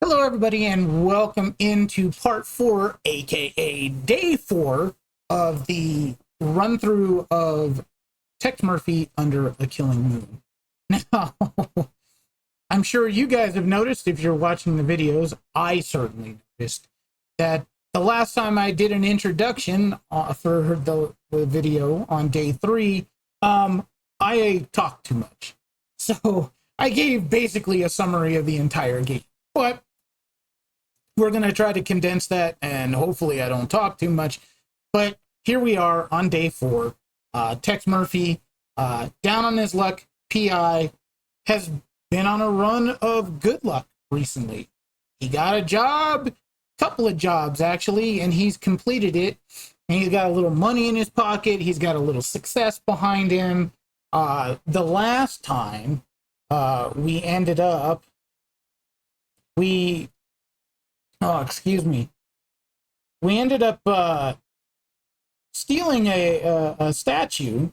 Hello, everybody, and welcome into part 4, aka day 4, of the run through of Tex Murphy Under a Killing Moon. Now, I'm sure you guys have noticed if you're watching the videos, I certainly noticed that the last time I did an introduction for the video on day 3, I talked too much. So I gave basically a summary of the entire game. But we're going to try to condense that, and hopefully I don't talk too much. But here we are on day 4. Tex Murphy, down on his luck, PI, has been on a run of good luck recently. He got a job, couple of jobs actually, and he's completed it. And he's got a little money in his pocket. He's got a little success behind him. The last time we ended up, we ended up stealing a statue,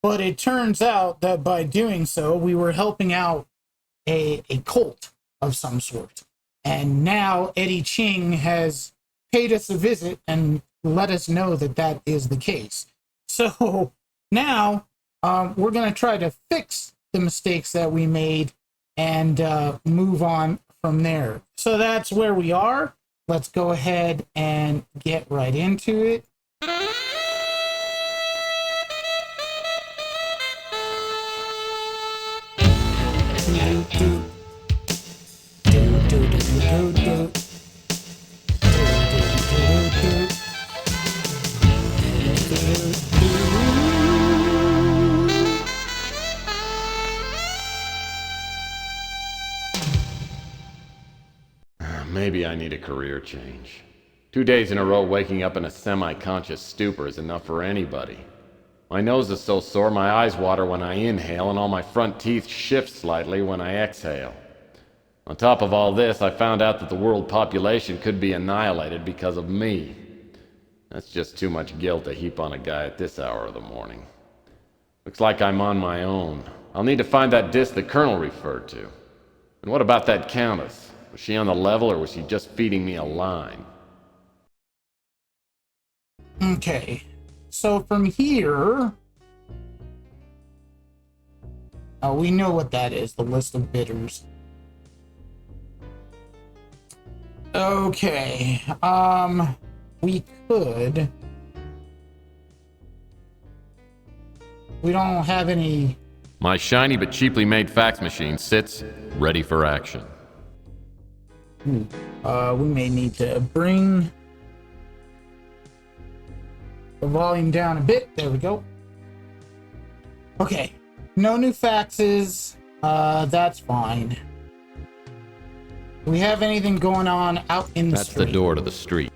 but it turns out that by doing so, we were helping out a cult of some sort. And now Eddie Ching has paid us a visit and let us know that that is the case. So now we're going to try to fix the mistakes that we made and move on from there. So that's where we are. Let's go ahead and get right into it. Maybe I need a career change. 2 days in a row waking up in a semi-conscious stupor is enough for anybody. My nose is so sore my eyes water when I inhale and all my front teeth shift slightly when I exhale. On top of all this, I found out that the world population could be annihilated because of me. That's just too much guilt to heap on a guy at this hour of the morning. Looks like I'm on my own. I'll need to find that disc the Colonel referred to. And what about that Countess? Was she on the level, or was she just feeding me a line? Okay, so from here, we know what that is, the list of bidders. Okay, we could. We don't have any. My shiny but cheaply made fax machine sits, ready for action. We may need to bring the volume down a bit. There we go. Okay, no new faxes. That's fine. Do we have anything going on out in the street? That's the door to the street.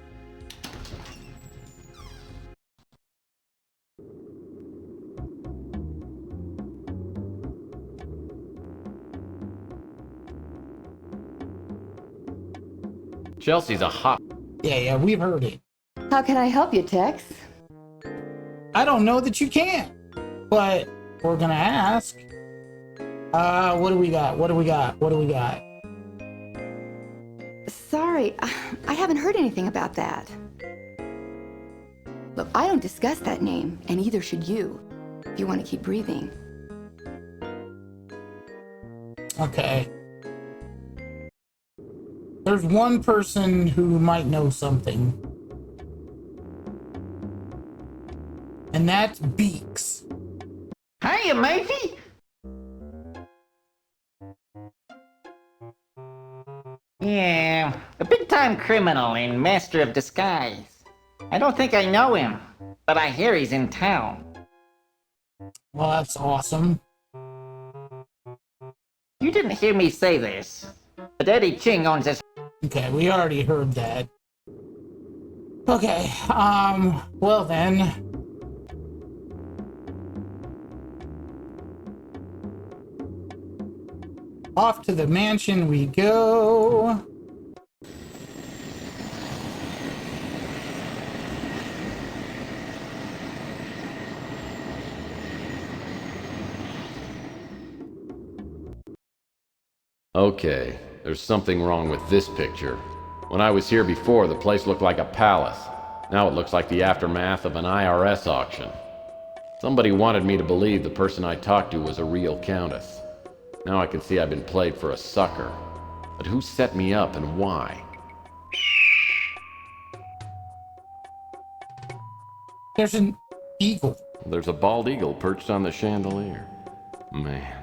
Chelsea's a hot... Yeah, we've heard it. How can I help you, Tex? I don't know that you can, but we're gonna ask. What do we got? Sorry, I haven't heard anything about that. Look, I don't discuss that name, and neither should you, if you want to keep breathing. Okay. There's one person who might know something. And that's Beaks. Hiya, Murphy. Yeah, a big-time criminal and master of disguise. I don't think I know him, but I hear he's in town. Well, that's awesome. You didn't hear me say this, but Eddie Ching owns this. Okay, we already heard that. Okay, well then. Off to the mansion we go. Okay, there's something wrong with this picture. When I was here before, the place looked like a palace. Now it looks like the aftermath of an IRS auction. Somebody wanted me to believe the person I talked to was a real countess. Now I can see I've been played for a sucker. But who set me up and why? There's an eagle. There's a bald eagle perched on the chandelier. Man.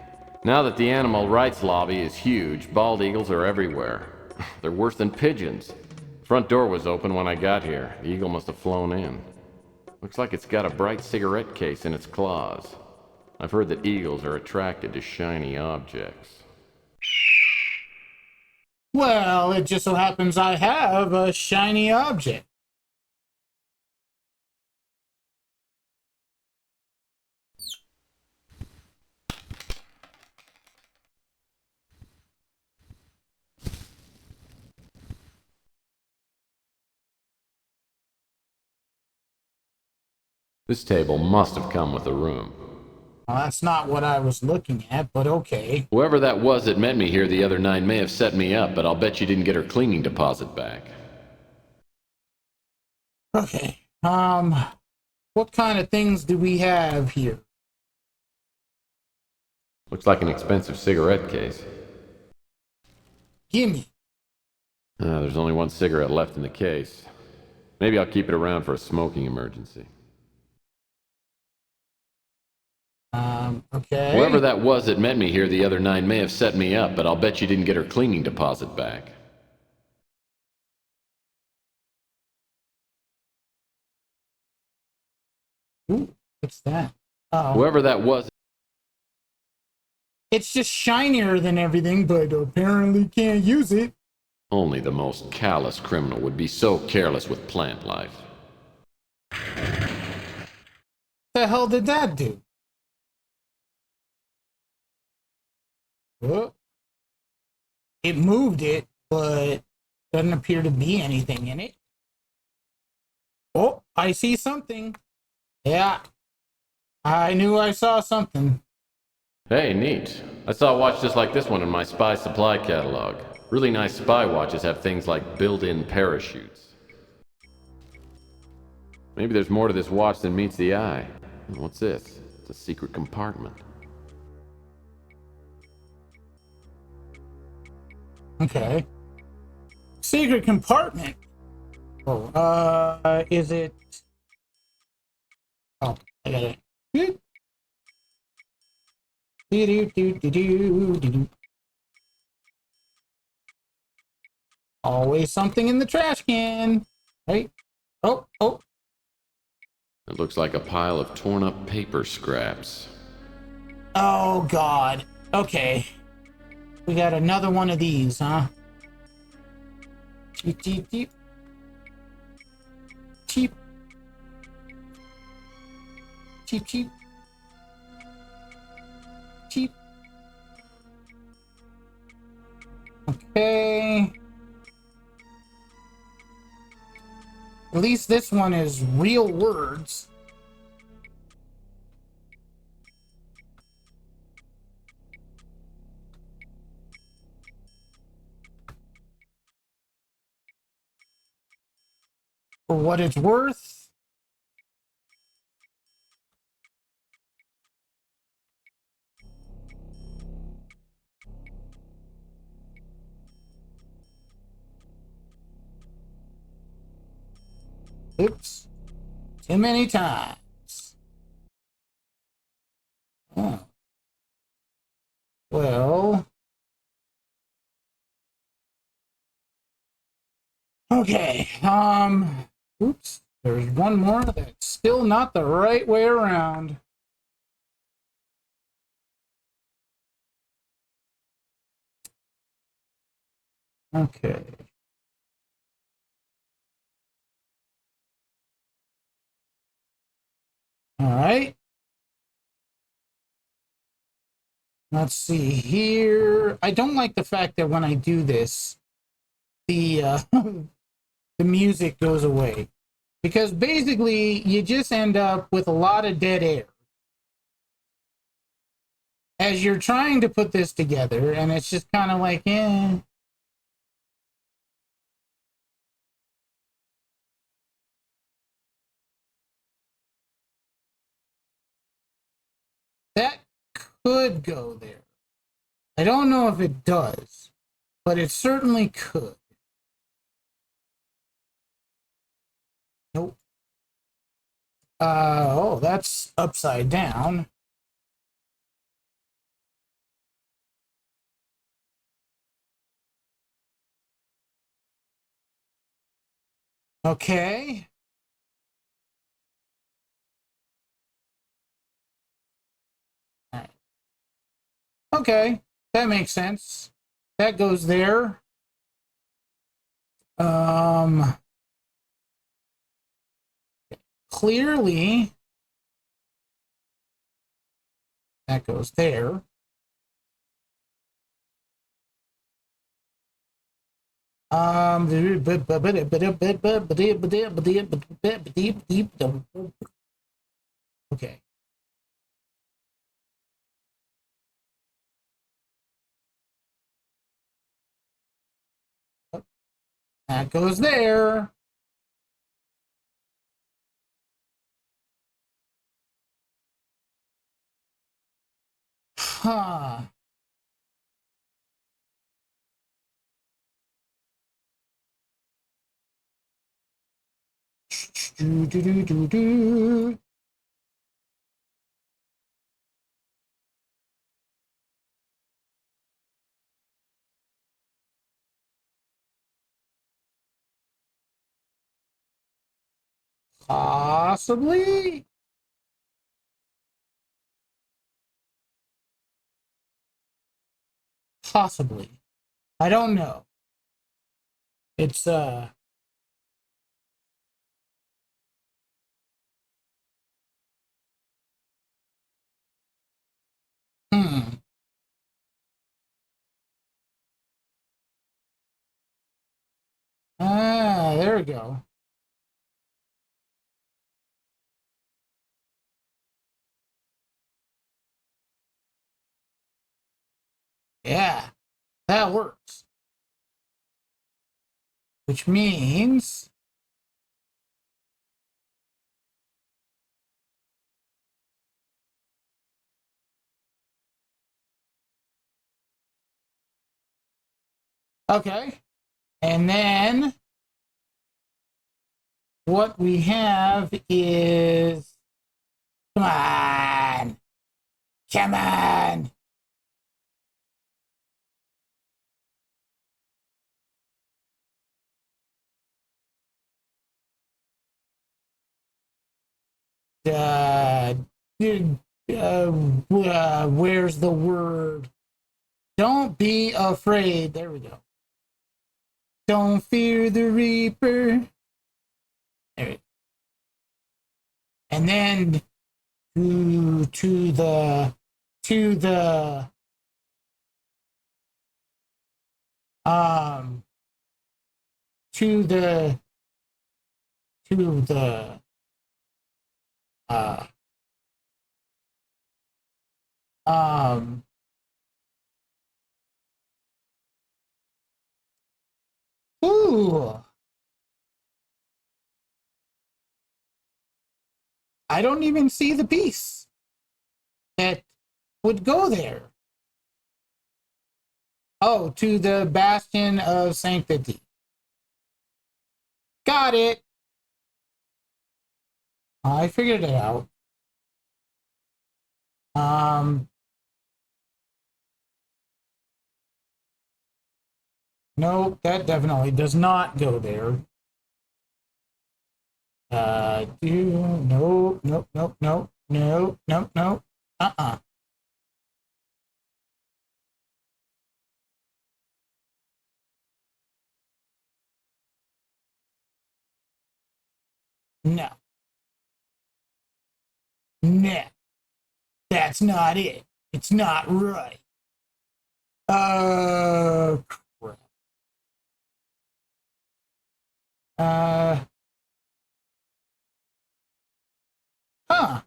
Now that the animal rights lobby is huge, bald eagles are everywhere. They're worse than pigeons. The front door was open when I got here. The eagle must have flown in. Looks like it's got a bright cigarette case in its claws. I've heard that eagles are attracted to shiny objects. Well, it just so happens I have a shiny object. This table must have come with a room. Well, that's not what I was looking at, but okay. Whoever that was that met me here the other night may have set me up, but I'll bet you didn't get her cleaning deposit back. Okay. What kind of things do we have here? Looks like an expensive cigarette case. Gimme. There's only one cigarette left in the case. Maybe I'll keep it around for a smoking emergency. Okay. Whoever that was that met me here the other night may have set me up, but I'll bet you didn't get her cleaning deposit back. Ooh, what's that? Oh. Whoever that was... It's just shinier than everything, but apparently can't use it. Only the most callous criminal would be so careless with plant life. What the hell did that do? Well, it moved it, but doesn't appear to be anything in it. Oh, I see something. Yeah, I knew I saw something. Hey, neat. I saw a watch just like this one in my spy supply catalog. Really nice spy watches have things like built-in parachutes. Maybe there's more to this watch than meets the eye. What's this? It's a secret compartment. Okay. Secret compartment. Oh, is it? Oh, I got it. Always something in the trash can. Right? Oh. It looks like a pile of torn up paper scraps. Oh, God. Okay. We got another one of these, huh? Cheep, cheep, cheep. Cheep. Cheep, cheep. Cheep. Okay. At least this one is real words. For what it's worth. Oops. Too many times. Oh. Well. Okay. Oops. There's one more that's still not the right way around. Okay. All right. Let's see here. I don't like the fact that when I do this, the the music goes away, because basically you just end up with a lot of dead air as you're trying to put this together, and it's just kind of like, could go there. I don't know if it does, but it certainly could. Nope. Oh, that's upside down. Okay. All right. Okay, that makes sense. That goes there. Clearly, that goes there. Okay. That goes there. Huh. Do, do, do, do, do. Possibly. Possibly. I don't know. It's hmm. Ah, there we go. Yeah, that works. Which means okay. And then what we have is come on. Come on. Uh, where's the word? Don't be afraid. There we go. Don't fear the Reaper. There we go. And then to the um to the to the uh um ooh, I don't even see the piece that would go there. Oh, to the Bastion of Sanctity. Got it. I figured it out. Nope, that definitely does not go there. Nope, nope, nope, nope, nope, nope, nope. Uh-uh. No. No. That's not it. It's not right. Crap. Uh, huh.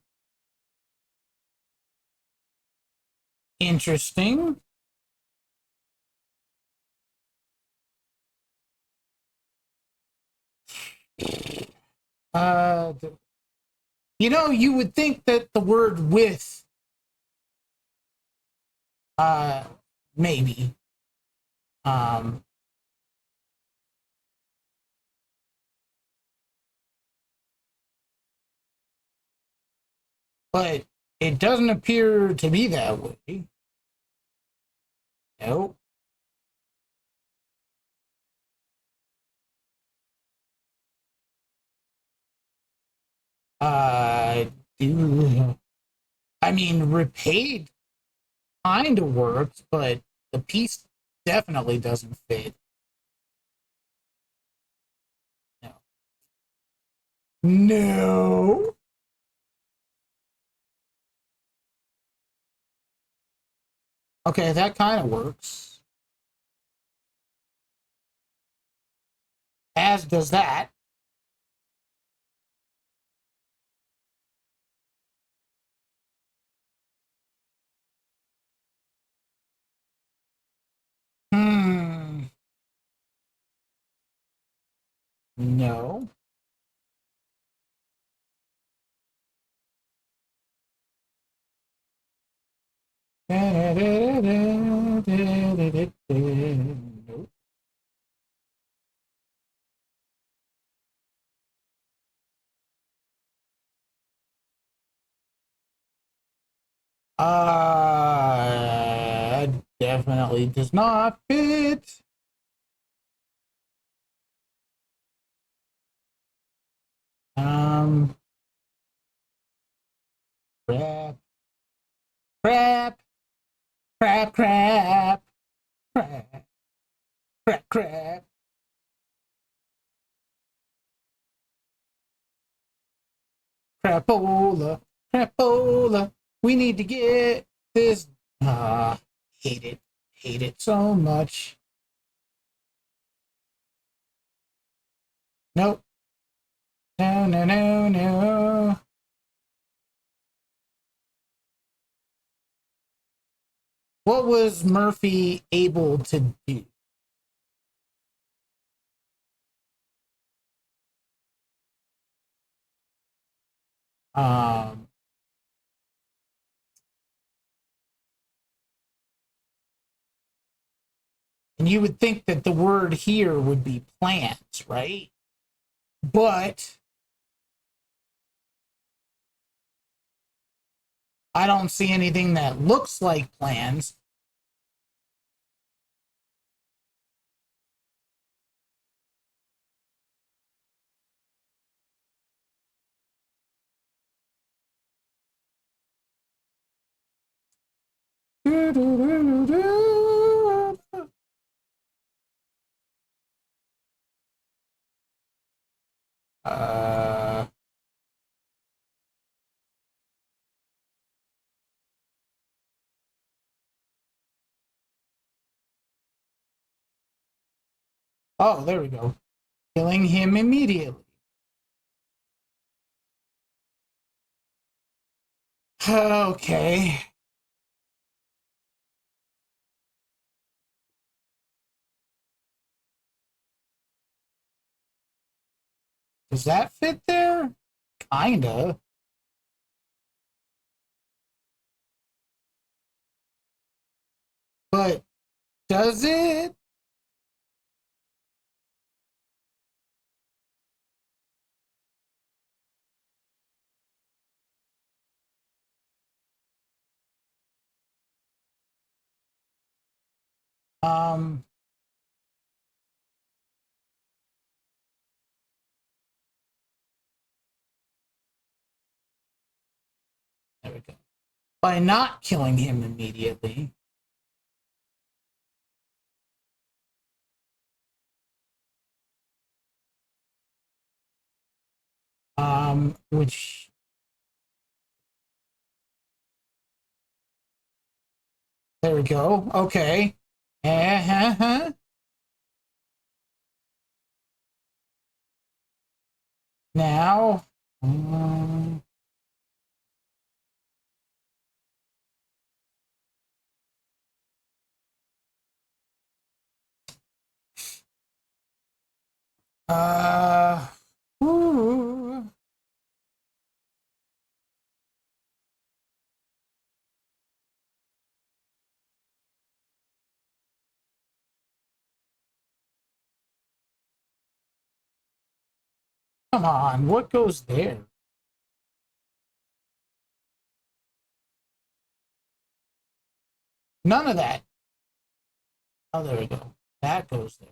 Interesting. Uh, you know, you would think that the word with Uh, maybe. Um, but it doesn't appear to be that way. Nope. Uh, do I mean repaid kind of works, but the piece definitely doesn't fit. No. No. Okay, that kind of works. As does that. Hmm. No. Nope. Definitely does not fit. Um, crap, crap, crap, crap, crap, crap, crap, crapola, crapola. We need to get this. Ah, hate it so much. Nope, no, no, no, no. What was Murphy able to do? Um, and you would think that the word here would be plants, right? But I don't see anything that looks like plants. Uh, oh, there we go. Killing him immediately. Okay. Does that fit there? Kinda. But does it? Um, there we go. By not killing him immediately. Which there we go. Okay. Uh-huh. Now, um, uh, ooh. Come on, what goes there? None of that. Oh, there we go. That goes there.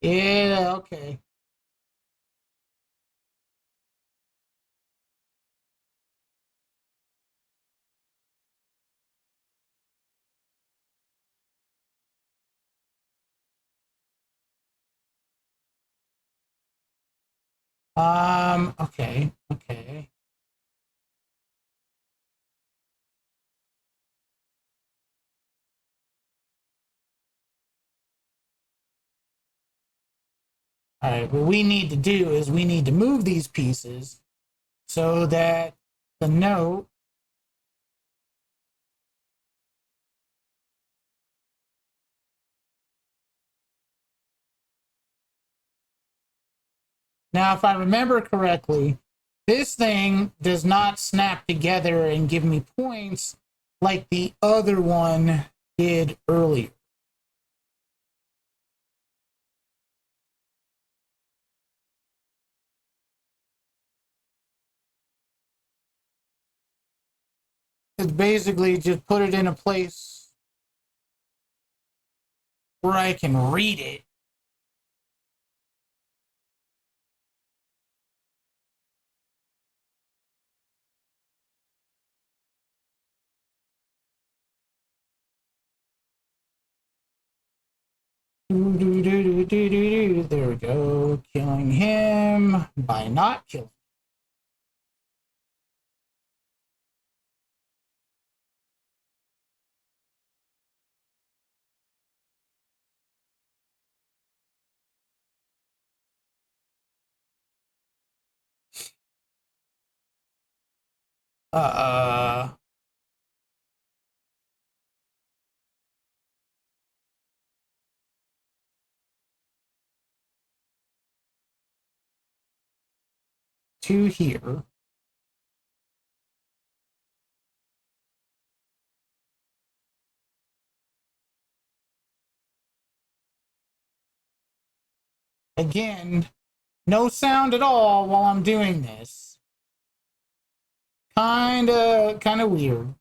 Yeah, okay. Okay, okay. All right, what we need to do is we need to move these pieces so that the note now, if I remember correctly, this thing does not snap together and give me points like the other one did earlier. It's basically just put it in a place where I can read it. There we go. Killing him by not killing. Uh, to here. Again, no sound at all while I'm doing this. Kinda weird.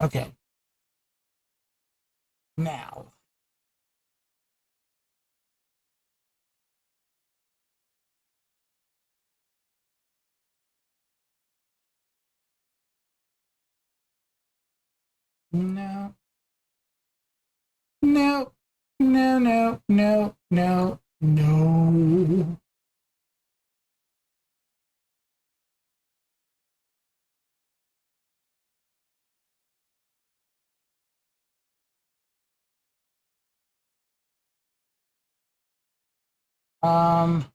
Okay. Now. No. No. No, no, no, no, no. Um,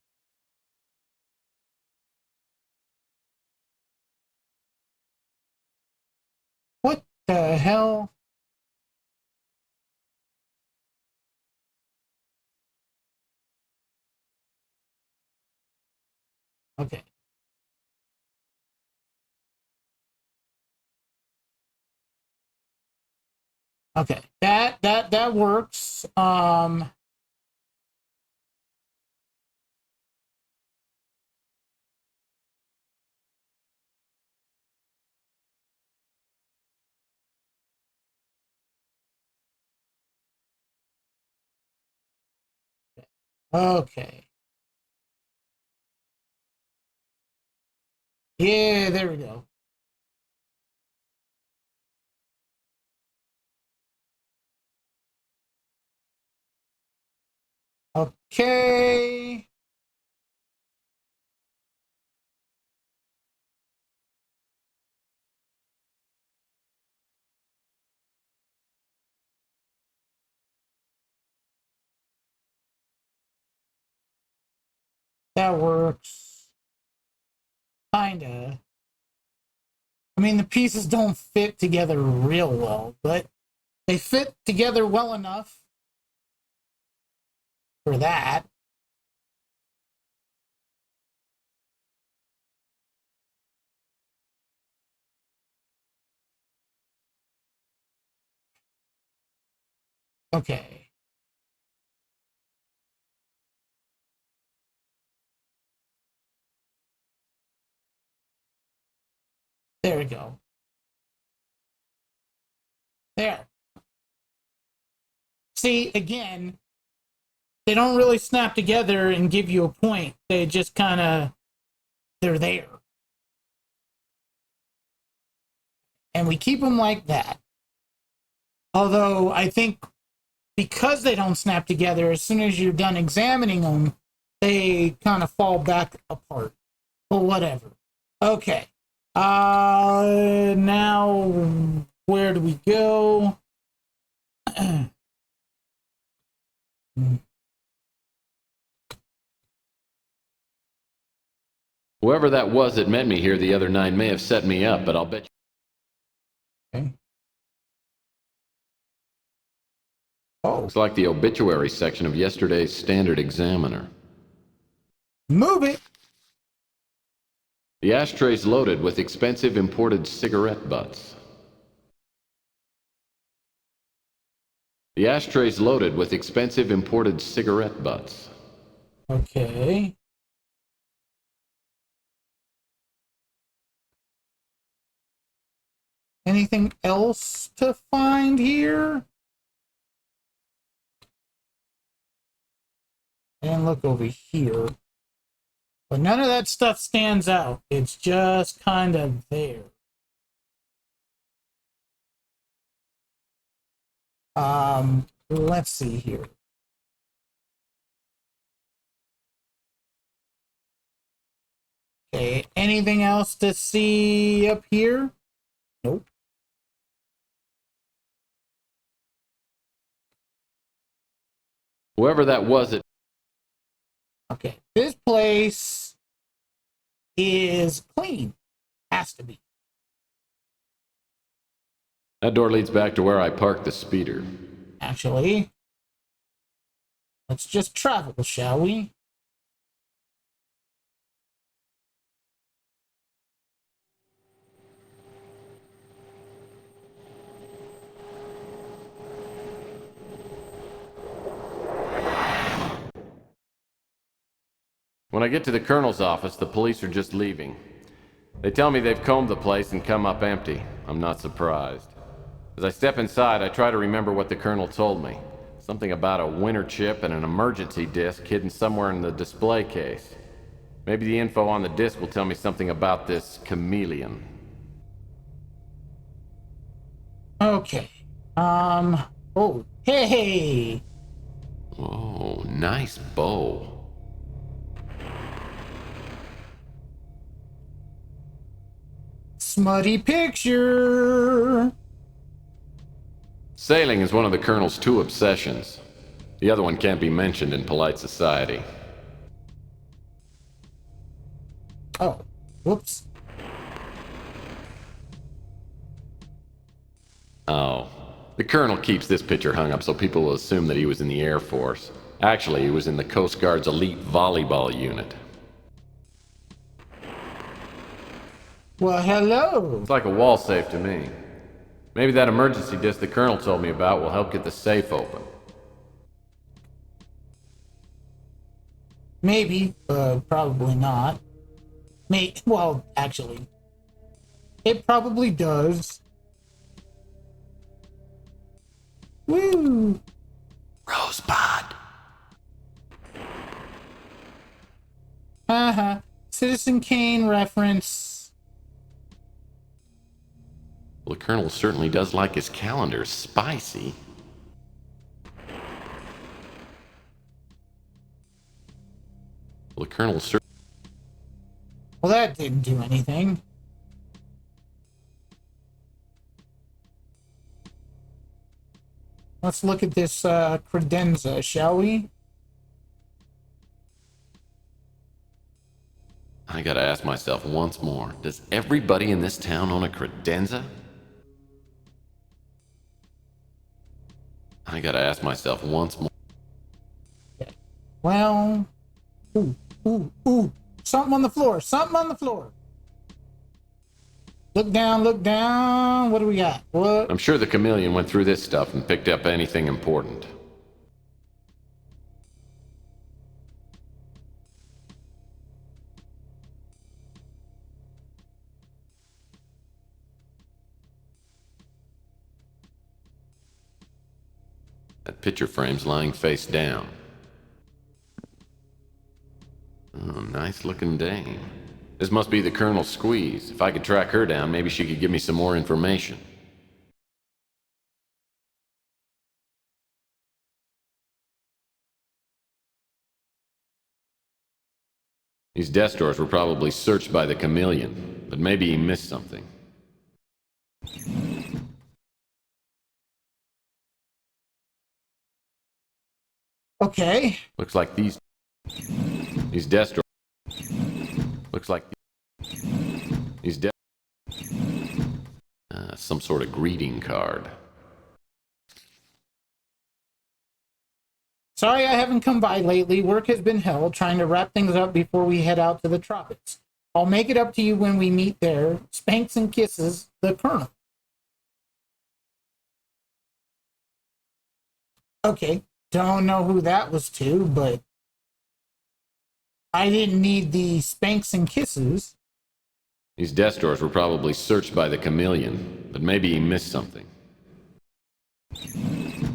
what the hell? Okay. Okay. That works. Okay. Yeah, there we go. Okay. That works. Kinda. I mean, the pieces don't fit together real well, but they fit together well enough for that. Okay. There we go. There. See, again, they don't really snap together and give you a point. They just kind of, they're there. And we keep them like that. Although I think because they don't snap together, as soon as you're done examining them, they kind of fall back apart. But whatever. Okay. Now, where do we go? Whoever that was that met me here the other night may have set me up, but I'll bet you... Okay. Oh, Looks like the obituary section of yesterday's Standard Examiner. move it. The ashtray's loaded with expensive imported cigarette butts. The ashtray's loaded with expensive imported cigarette butts. Okay. Anything else to find here? And look over here. But none of that stuff stands out. It's just kind of there. Let's see here. Okay, anything else to see up here? Nope. Whoever that was that... Okay, this place is clean. Has to be. That door leads back to where I parked the speeder. Actually, let's just travel, shall we? When I get to the colonel's office, the police are just leaving. They tell me they've combed the place and come up empty. I'm not surprised. As I step inside, I try to remember what the colonel told me. Something about a winter chip and an emergency disc hidden somewhere in the display case. Maybe the info on the disc will tell me something about this chameleon. Okay. Oh, hey! Oh, nice bow. Smutty picture! Sailing is one of the colonel's two obsessions. The other one can't be mentioned in polite society. Oh, whoops. Oh. The colonel keeps this picture hung up so people will assume that he was in the Air Force. Actually, he was in the Coast Guard's elite volleyball unit. Well, hello! It's like a wall safe to me. Maybe that emergency disc the colonel told me about will help get the safe open. Maybe, probably not. Well, actually, it probably does. Woo! Rosebud! Citizen Kane reference. Well, the colonel certainly does like his calendar spicy. Well, the colonel certainly... Well, that didn't do anything. Let's look at this credenza, shall we? I gotta ask myself once more, does everybody in this town own a credenza? I gotta ask myself once more. Well, ooh. Something on the floor. Something on the floor. Look down, look down. What do we got? What? I'm sure the chameleon went through this stuff and picked up anything important. That picture frame's lying face down. Oh, nice looking dame. This must be the Colonel's squeeze. If I could track her down, maybe she could give me some more information. These desk drawers were probably searched by the chameleon, but maybe he missed something. Okay. Looks like these desk drawers. Looks like these desk. Some sort of greeting card. Sorry I haven't come by lately. Work has been hell trying to wrap things up before we head out to the tropics. I'll make it up to you when we meet there. Spanks and kisses, the Colonel. Okay. Don't know who that was to, but I didn't need the spanks and kisses. These desk drawers were probably searched by the chameleon, but maybe he missed something.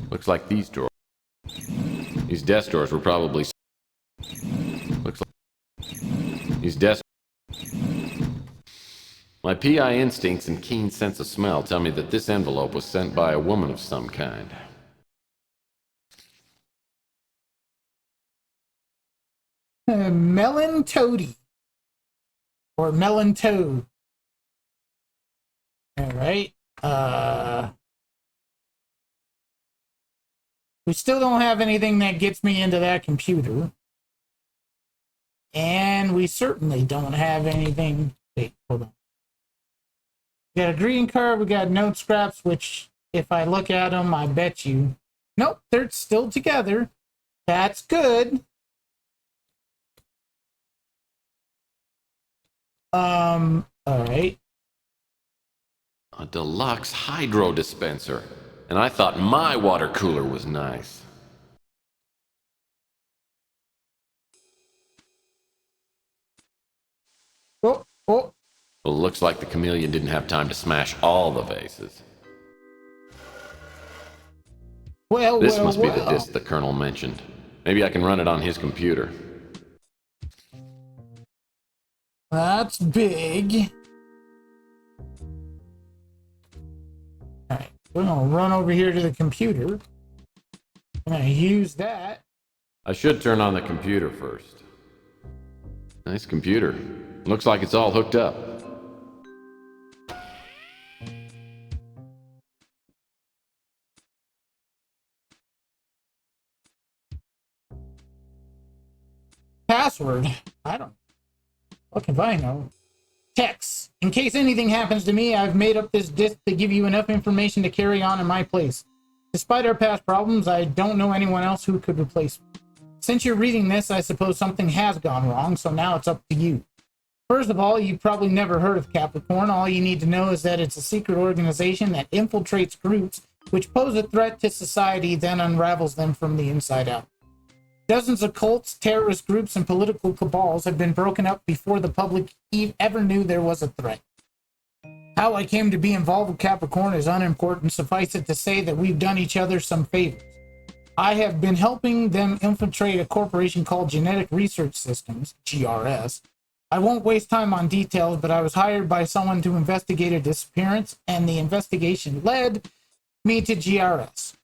Looks like these drawers. These desk drawers were probably. Looks like these desk. My PI instincts and keen sense of smell tell me that this envelope was sent by a woman of some kind. Melon Tode. Or Melon Toad. Alright. We still don't have anything that gets me into that computer. And we certainly don't have anything. Wait, hold on. We got a green card, we got note scraps, which if I look at them, I bet you. Nope, they're still together. That's good. All right. A deluxe hydro dispenser. And I thought my water cooler was nice. Oh. Well, it looks like the chameleon didn't have time to smash all the vases. This must be the disc the Colonel mentioned. Maybe I can run it on his computer. That's big. Alright, we're gonna run over here to the computer. I'm gonna use that. I should turn on the computer first. Nice computer. Looks like it's all hooked up. Password. I don't. What can I know? Text. In case anything happens to me, I've made up this disk to give you enough information to carry on in my place. Despite our past problems, I don't know anyone else who could replace me. Since you're reading this, I suppose something has gone wrong, so now it's up to you. First of all, you've probably never heard of Capricorn. All you need to know is that it's a secret organization that infiltrates groups which pose a threat to society, then unravels them from the inside out. Dozens of cults, terrorist groups, and political cabals have been broken up before the public ever knew there was a threat. How I came to be involved with Capricorn is unimportant. Suffice it to say that we've done each other some favors. I have been helping them infiltrate a corporation called Genetic Research Systems, GRS. I won't waste time on details, but I was hired by someone to investigate a disappearance, and the investigation led me to GRS.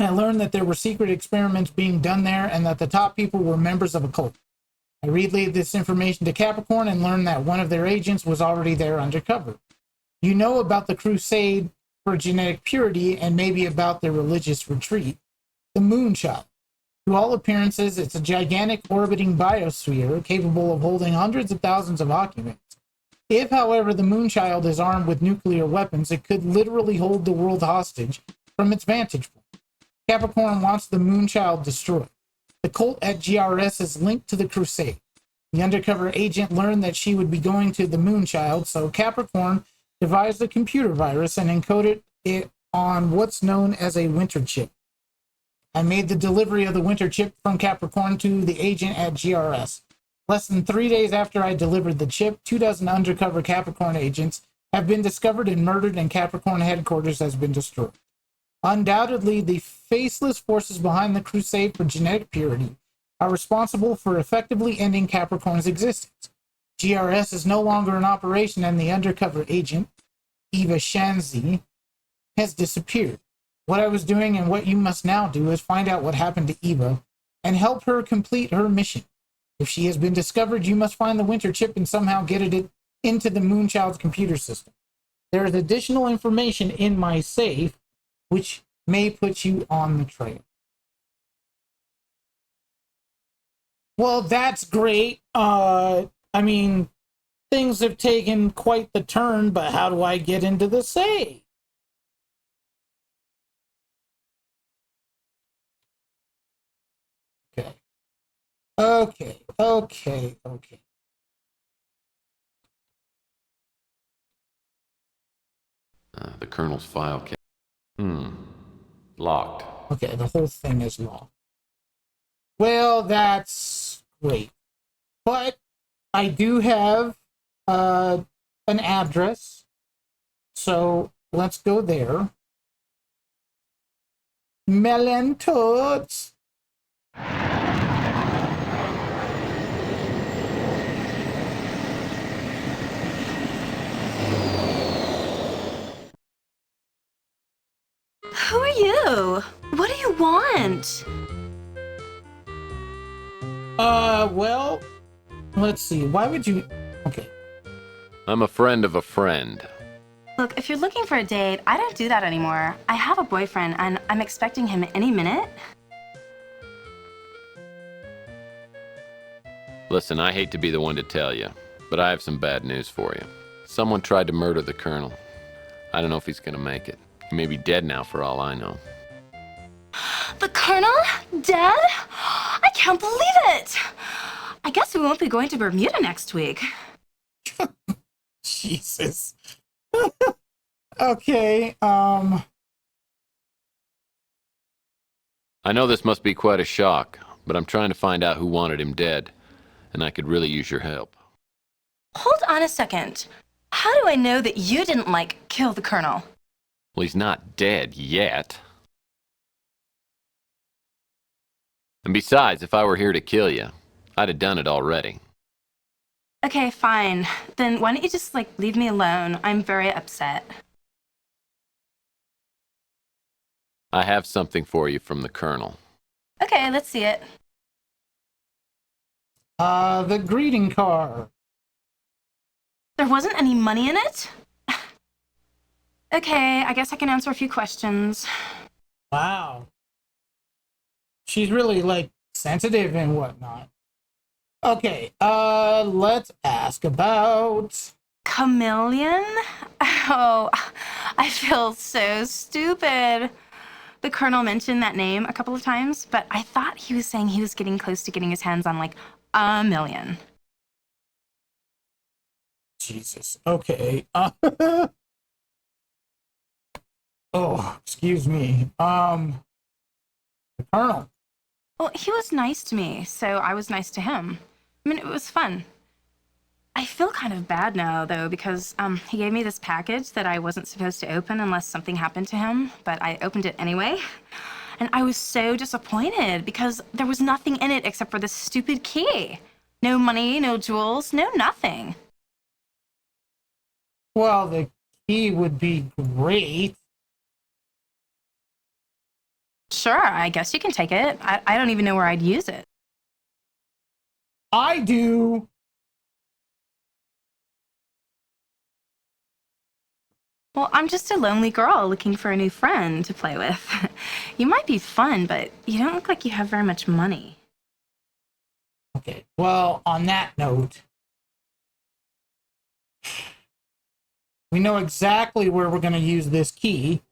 I learned that there were secret experiments being done there and that the top people were members of a cult. I relayed this information to Capricorn and learned that one of their agents was already there undercover. You know about the crusade for genetic purity and maybe about their religious retreat, the Moonshot. To all appearances, it's a gigantic orbiting biosphere capable of holding hundreds of thousands of occupants. If, however, the Moonchild is armed with nuclear weapons, it could literally hold the world hostage from its vantage point. Capricorn wants the Moonchild destroyed. The cult at GRS is linked to the Crusade. The undercover agent learned that she would be going to the Moonchild, so Capricorn devised a computer virus and encoded it on what's known as a winter chip. I made the delivery of the winter chip from Capricorn to the agent at GRS. Less than 3 days after I delivered the chip, 24 undercover Capricorn agents have been discovered and murdered, and Capricorn headquarters has been destroyed. Undoubtedly, the faceless forces behind the crusade for genetic purity are responsible for effectively ending Capricorn's existence. GRS is no longer in operation, and the undercover agent, Eva Shanzi, has disappeared. What I was doing and what you must now do is find out what happened to Eva and help her complete her mission. If she has been discovered, you must find the winter chip and somehow get it into the Moonchild's computer system. There is additional information in my safe, which may put you on the trail. Well, that's great. I mean, things have taken quite the turn, but how do I get into the safe? Okay. The Colonel's file locked. Okay, the whole thing is locked. Well, that's great. But I do have an address, so let's go there. Melon Toads. Who are you? What do you want? Well, let's see. Why would you... Okay. I'm a friend of a friend. Look, if you're looking for a date, I don't do that anymore. I have a boyfriend, and I'm expecting him any minute. Listen, I hate to be the one to tell you, but I have some bad news for you. Someone tried to murder the Colonel. I don't know if he's gonna make it. He may be dead now for all I know. The Colonel? Dead? I can't believe it! I guess we won't be going to Bermuda next week. Jesus. Okay, I know this must be quite a shock, but I'm trying to find out who wanted him dead, and I could really use your help. Hold on a second. How do I know that you didn't, kill the Colonel? Well, he's not dead yet. And besides, if I were here to kill you, I'd have done it already. Okay, fine. Then why don't you just, leave me alone? I'm very upset. I have something for you from the Colonel. Okay, let's see it. the greeting card. There wasn't any money in it? Okay, I guess I can answer a few questions. Wow. She's really, sensitive and whatnot. Okay, let's ask about... Chameleon? Oh, I feel so stupid. The Colonel mentioned that name a couple of times, but I thought he was saying he was getting close to getting his hands on, a million. Jesus. Okay. Oh, excuse me. The Colonel. Well, he was nice to me, so I was nice to him. I mean, it was fun. I feel kind of bad now, though, because he gave me this package that I wasn't supposed to open unless something happened to him, but I opened it anyway. And I was so disappointed because there was nothing in it except for this stupid key. No money, no jewels, no nothing. Well, the key would be great. Sure, I guess you can take it. I don't even know where I'd use it. I do. Well, I'm just a lonely girl looking for a new friend to play with. You might be fun, but you don't look like you have very much money. Okay, well, on that note, we know exactly where we're going to use this key.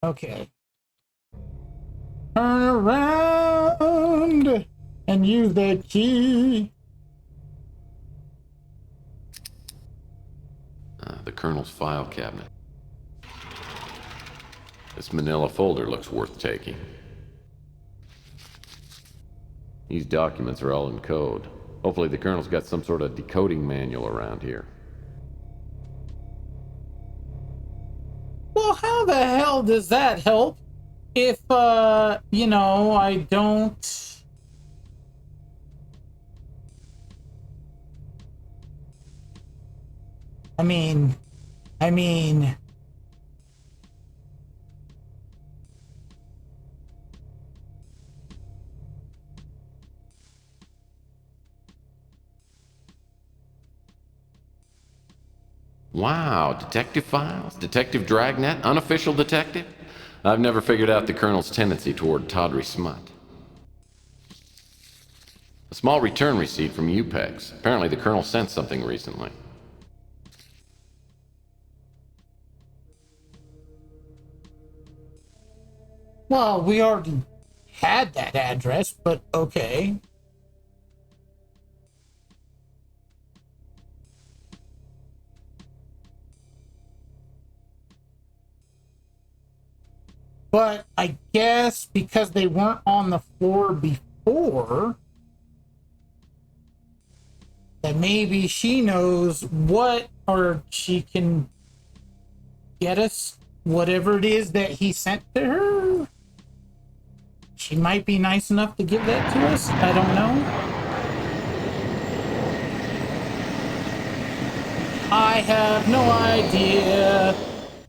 Okay. Turn around and use the key. The Colonel's file cabinet. This manila folder looks worth taking. These documents are all in code. Hopefully the Colonel's got some sort of decoding manual around here. Well, how the hell does that help if, you know, I don't... I mean... Wow, detective files? Detective Dragnet? Unofficial detective? I've never figured out the Colonel's tendency toward tawdry smut. A small return receipt from UPEX. Apparently the Colonel sent something recently. Well, we already had that address, but okay. But I guess because they weren't on the floor before, that maybe she knows what, or she can get us whatever it is that he sent to her. She might be nice enough to give that to us. I don't know. I have no idea,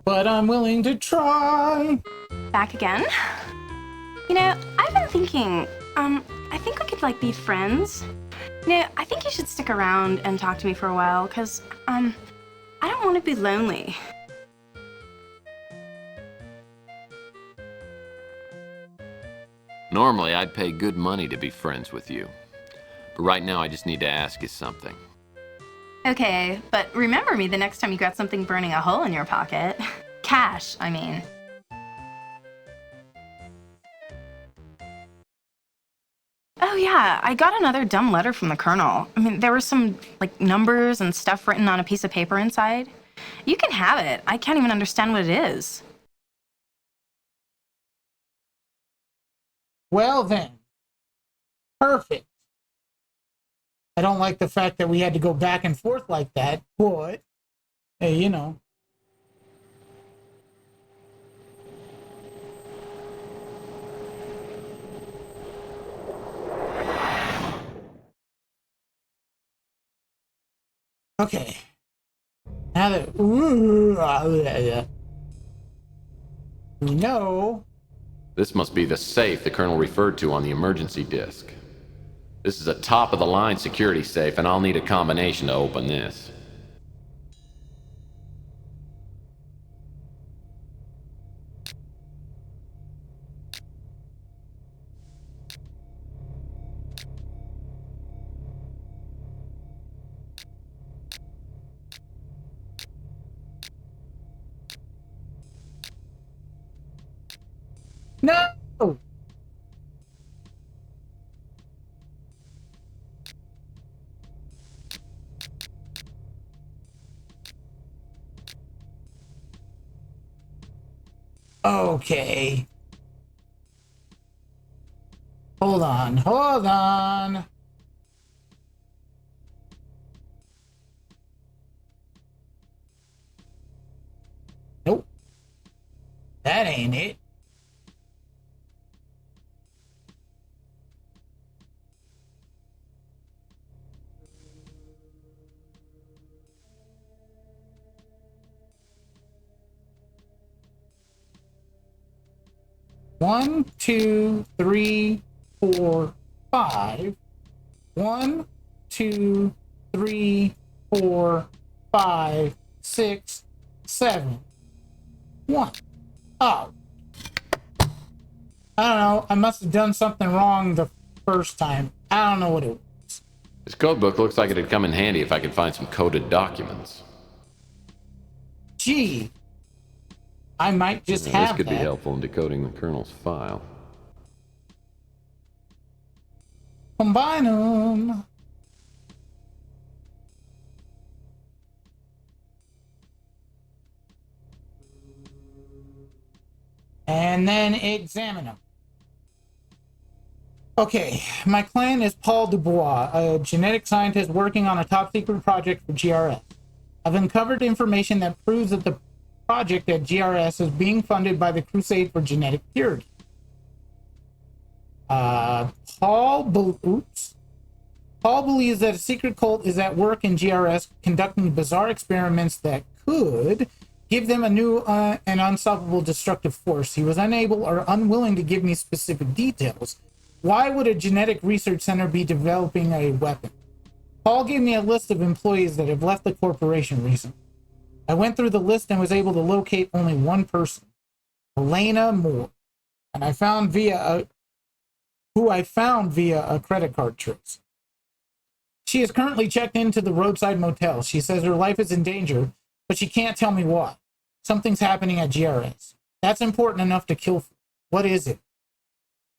but I'm willing to try. Back again? You know, I've been thinking, I think we could, like, be friends. You know, I think you should stick around and talk to me for a while, because, I don't want to be lonely. Normally, I'd pay good money to be friends with you. But right now, I just need to ask you something. Okay, but remember me the next time you got something burning a hole in your pocket. Cash, I mean. Oh yeah, I got another dumb letter from the Colonel. I mean, there were some, like, numbers and stuff written on a piece of paper inside. You can have it. I can't even understand what it is. Well then. Perfect. I don't like the fact that we had to go back and forth like that, but hey, you know. Okay. Now that we know. This must be the safe the Colonel referred to on the emergency disc. This is a top-of-the-line security safe, and I'll need a combination to open this. No. Okay. Hold on. Hold on. Nope. That ain't it. 1, 2, 3, 4, 5. 1, 2, 3, 4, 5, 6, 7. 1. Oh. I don't know. I must have done something wrong the first time. I don't know what it was. This codebook looks like it'd come in handy if I could find some coded documents. Gee. I might just Now, have this could that. be helpful in decoding the Colonel's file. Combine them. And then examine them. Okay, my client is Paul Dubois, a genetic scientist working on a top secret project for GRS. I've uncovered information that proves that the project at GRS is being funded by the Crusade for Genetic Purity. Paul believes that a secret cult is at work in GRS conducting bizarre experiments that could give them a new and unstoppable destructive force. He was unable or unwilling to give me specific details. Why would a genetic research center be developing a weapon? Paul gave me a list of employees that have left the corporation recently. I went through the list and was able to locate only one person, Elena Moore, and I found who I found via a credit card trace. She is currently checked into the roadside motel. She says her life is in danger, but she can't tell me why. Something's happening at GRS. That's important enough to kill for. What is it?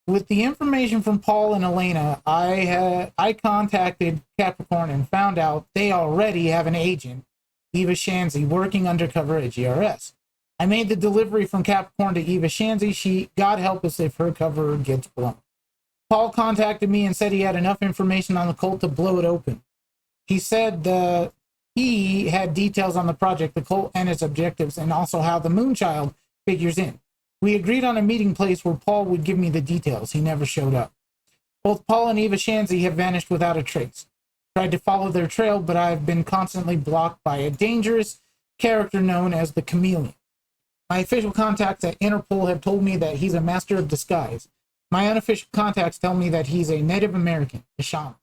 With the information from Paul and Elena, I contacted Capricorn and found out they already have an agent, Eva Shanzi, working undercover at GRS. I made the delivery from Capricorn to Eva Shanzi. God help us if her cover gets blown. Paul contacted me and said he had enough information on the cult to blow it open. He said he had details on the project, the cult and its objectives, and also how the Moonchild figures in. We agreed on a meeting place where Paul would give me the details. He never showed up. Both Paul and Eva Shanzi have vanished without a trace. Tried to follow their trail, but I've been constantly blocked by a dangerous character known as the Chameleon. My official contacts at Interpol have told me that he's a master of disguise. My unofficial contacts tell me that he's a Native American, a shaman.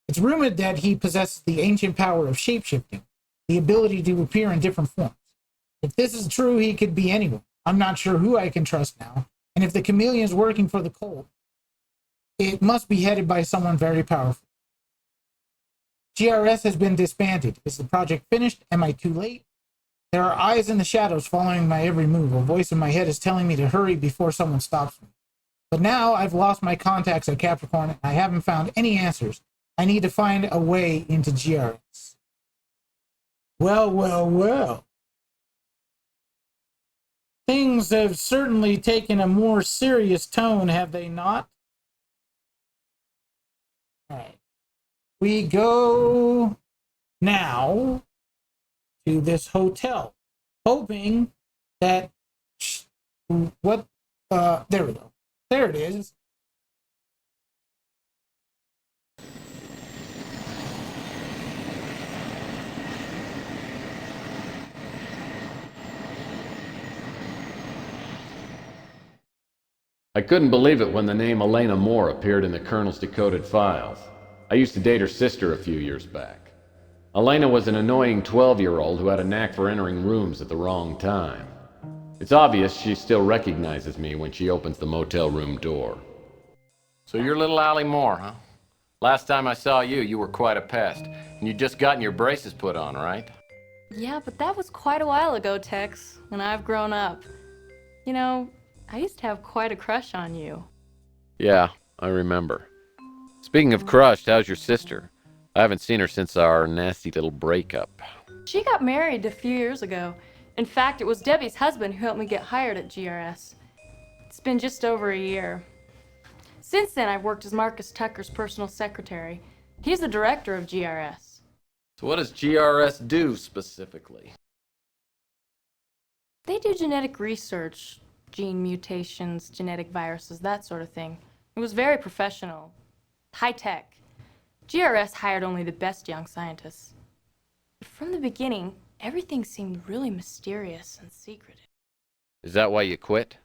It's rumored that he possesses the ancient power of shapeshifting, the ability to appear in different forms. If this is true, he could be anyone. I'm not sure who I can trust now, and if the Chameleon's working for the cult, it must be headed by someone very powerful. GRS has been disbanded. Is the project finished? Am I too late? There are eyes in the shadows following my every move. A voice in my head is telling me to hurry before someone stops me. But now I've lost my contacts at Capricorn and I haven't found any answers. I need to find a way into GRS. Well, well, well. Things have certainly taken a more serious tone, have they not? All right. We go now to this hotel, hoping that there we go. There it is. I couldn't believe it when the name Elena Moore appeared in the Colonel's decoded files. I used to date her sister a few years back. Elena was an annoying 12-year-old who had a knack for entering rooms at the wrong time. It's obvious she still recognizes me when she opens the motel room door. So you're little Allie Moore, huh? Last time I saw you, you were quite a pest, and you'd just gotten your braces put on, right? Yeah, but that was quite a while ago, Tex, when I've grown up. You know, I used to have quite a crush on you. Yeah, I remember. Speaking of crushed, how's your sister? I haven't seen her since our nasty little breakup. She got married a few years ago. In fact, it was Debbie's husband who helped me get hired at GRS. It's been just over a year. Since then, I've worked as Marcus Tucker's personal secretary. He's the director of GRS. So what does GRS do specifically? They do genetic research, gene mutations, genetic viruses, that sort of thing. It was very professional, high-tech. GRS hired only the best young scientists. But from the beginning, everything seemed really mysterious and secretive. Is that why you quit?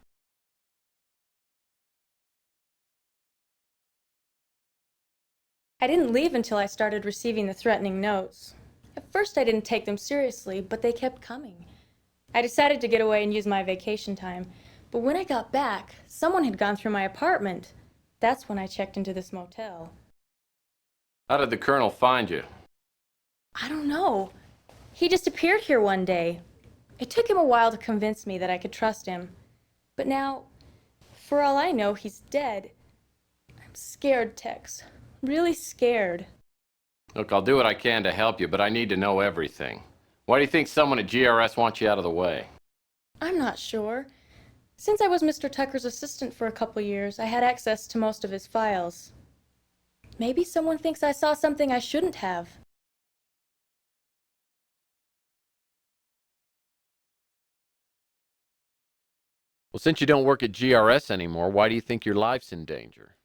I didn't leave until I started receiving the threatening notes. At first I didn't take them seriously, but they kept coming. I decided to get away and use my vacation time, but when I got back, someone had gone through my apartment. That's when I checked into this motel. How did the Colonel find you? I don't know. He just appeared here one day. It took him a while to convince me that I could trust him. But now, for all I know, he's dead. I'm scared, Tex. Really scared. Look, I'll do what I can to help you, but I need to know everything. Why do you think someone at GRS wants you out of the way? I'm not sure. Since I was Mr. Tucker's assistant for a couple years, I had access to most of his files. Maybe someone thinks I saw something I shouldn't have. Well, since you don't work at GRS anymore, why do you think your life's in danger?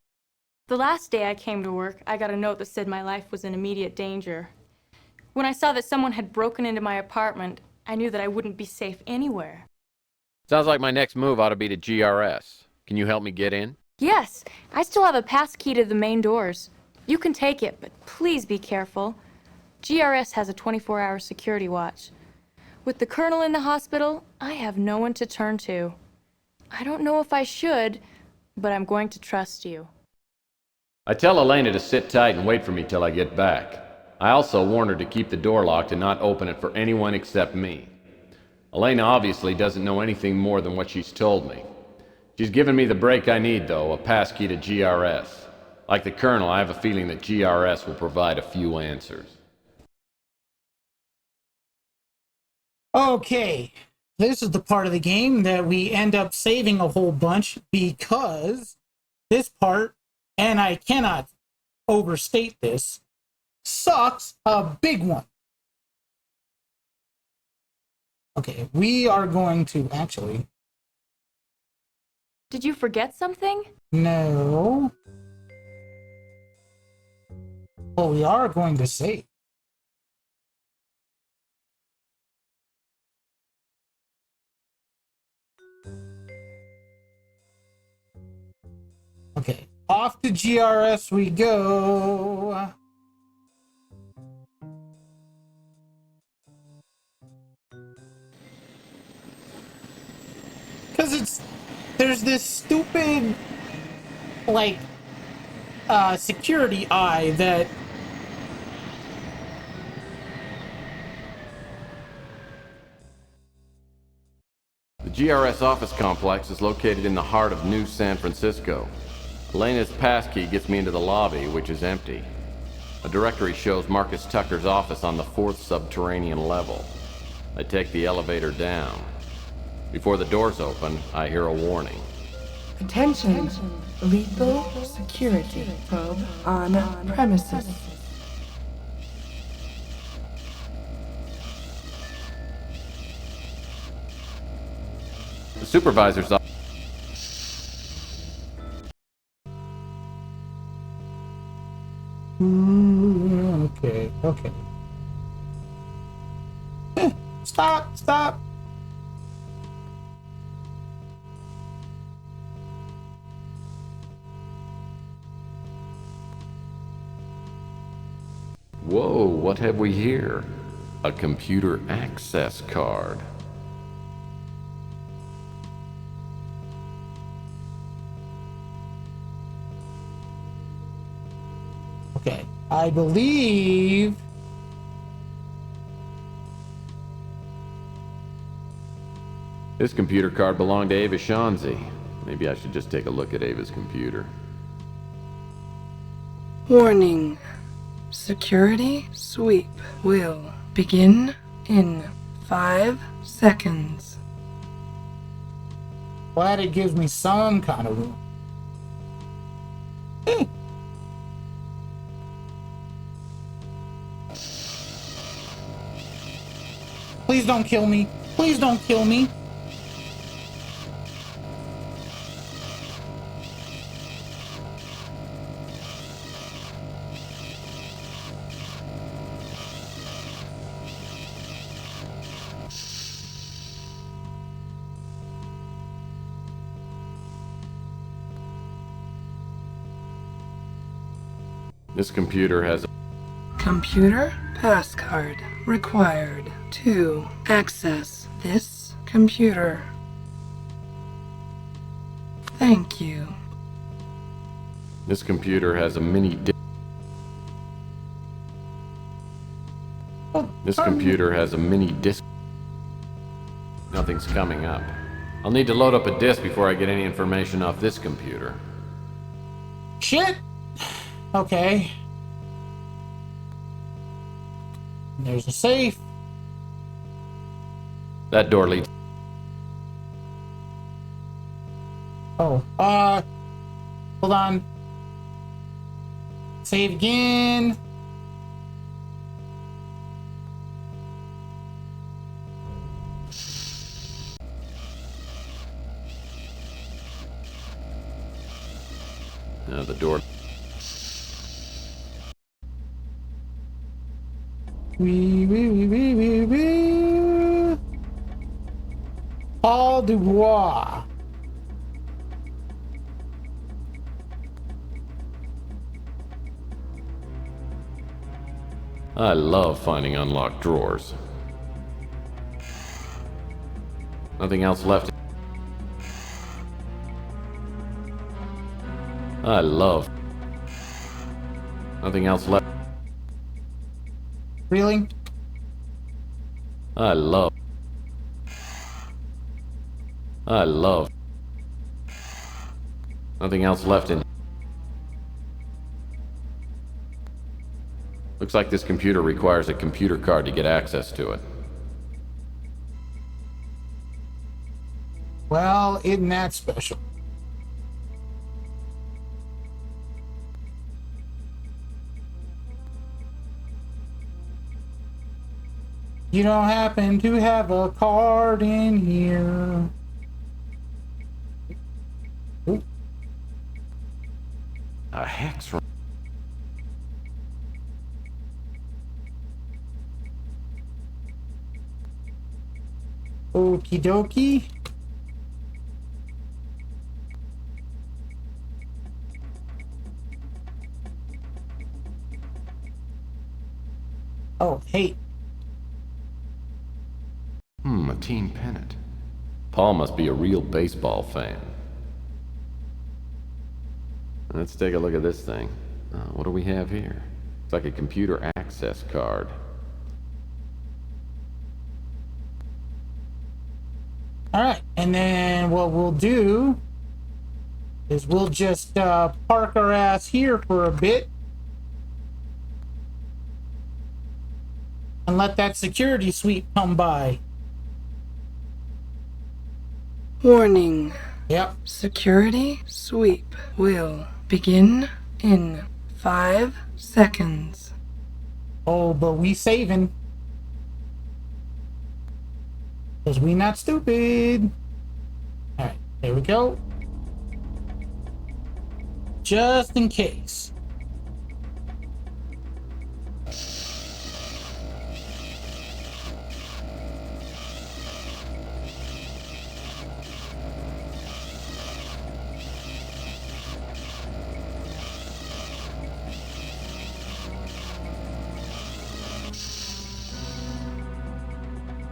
The last day I came to work, I got a note that said my life was in immediate danger. When I saw that someone had broken into my apartment, I knew that I wouldn't be safe anywhere. Sounds like my next move ought to be to GRS. Can you help me get in? Yes, I still have a pass key to the main doors. You can take it, but please be careful. GRS has a 24-hour security watch. With the Colonel in the hospital, I have no one to turn to. I don't know if I should, but I'm going to trust you. I tell Elena to sit tight and wait for me till I get back. I also warn her to keep the door locked and not open it for anyone except me. Elena obviously doesn't know anything more than what she's told me. She's given me the break I need, though, a passkey to GRS. Like the Colonel, I have a feeling that GRS will provide a few answers. Okay, this is the part of the game that we end up saving a whole bunch because this part, and I cannot overstate this, sucks a big one. Okay, we are going to actually... Did you forget something? No. Well, we are going to save. Okay, off to GRS we go. Because there's this stupid, like, security eye that The GRS office complex is located in the heart of New San Francisco. Elena's passkey gets me into the lobby, which is empty. A directory shows Marcus Tucker's office on the 4th subterranean level. I take the elevator down. Before the doors open, I hear a warning. Attention! Lethal security probe on premises. The supervisor's office. Okay. Stop. Whoa, what have we here? A computer access card. Okay, I believe... This computer card belonged to Ava Shanzi. Maybe I should just take a look at Ava's computer. Warning. Security sweep will begin in 5 seconds. Glad it gives me some kind of room. Please don't kill me. Please don't kill me. This computer has a... Computer passcard required to access this computer. Thank you. This computer has a mini disc. This computer has a mini disc. Nothing's coming up. I'll need to load up a disk before I get any information off this computer. Shit! Okay. There's a safe. That door leads... Oh, hold on. Save again. The door... Paul Dubois. I love finding unlocked drawers. Nothing else left. I love... Nothing else left. Really? I love... Nothing else left in... Looks like this computer requires a computer card to get access to it. Well, isn't that special? You don't happen to have a card in here. Ooh. A hex room. Okie dokie. Oh, hey. A team pennant. Paul must be a real baseball fan. Let's take a look at this thing. What do we have here? It's like a computer access card. Alright, and then what we'll do is we'll just park our ass here for a bit and let that security sweep come by. Warning. Yep. Security sweep will begin in 5 seconds. Oh, but we saving. Because we not stupid. Alright, there we go. Just in case.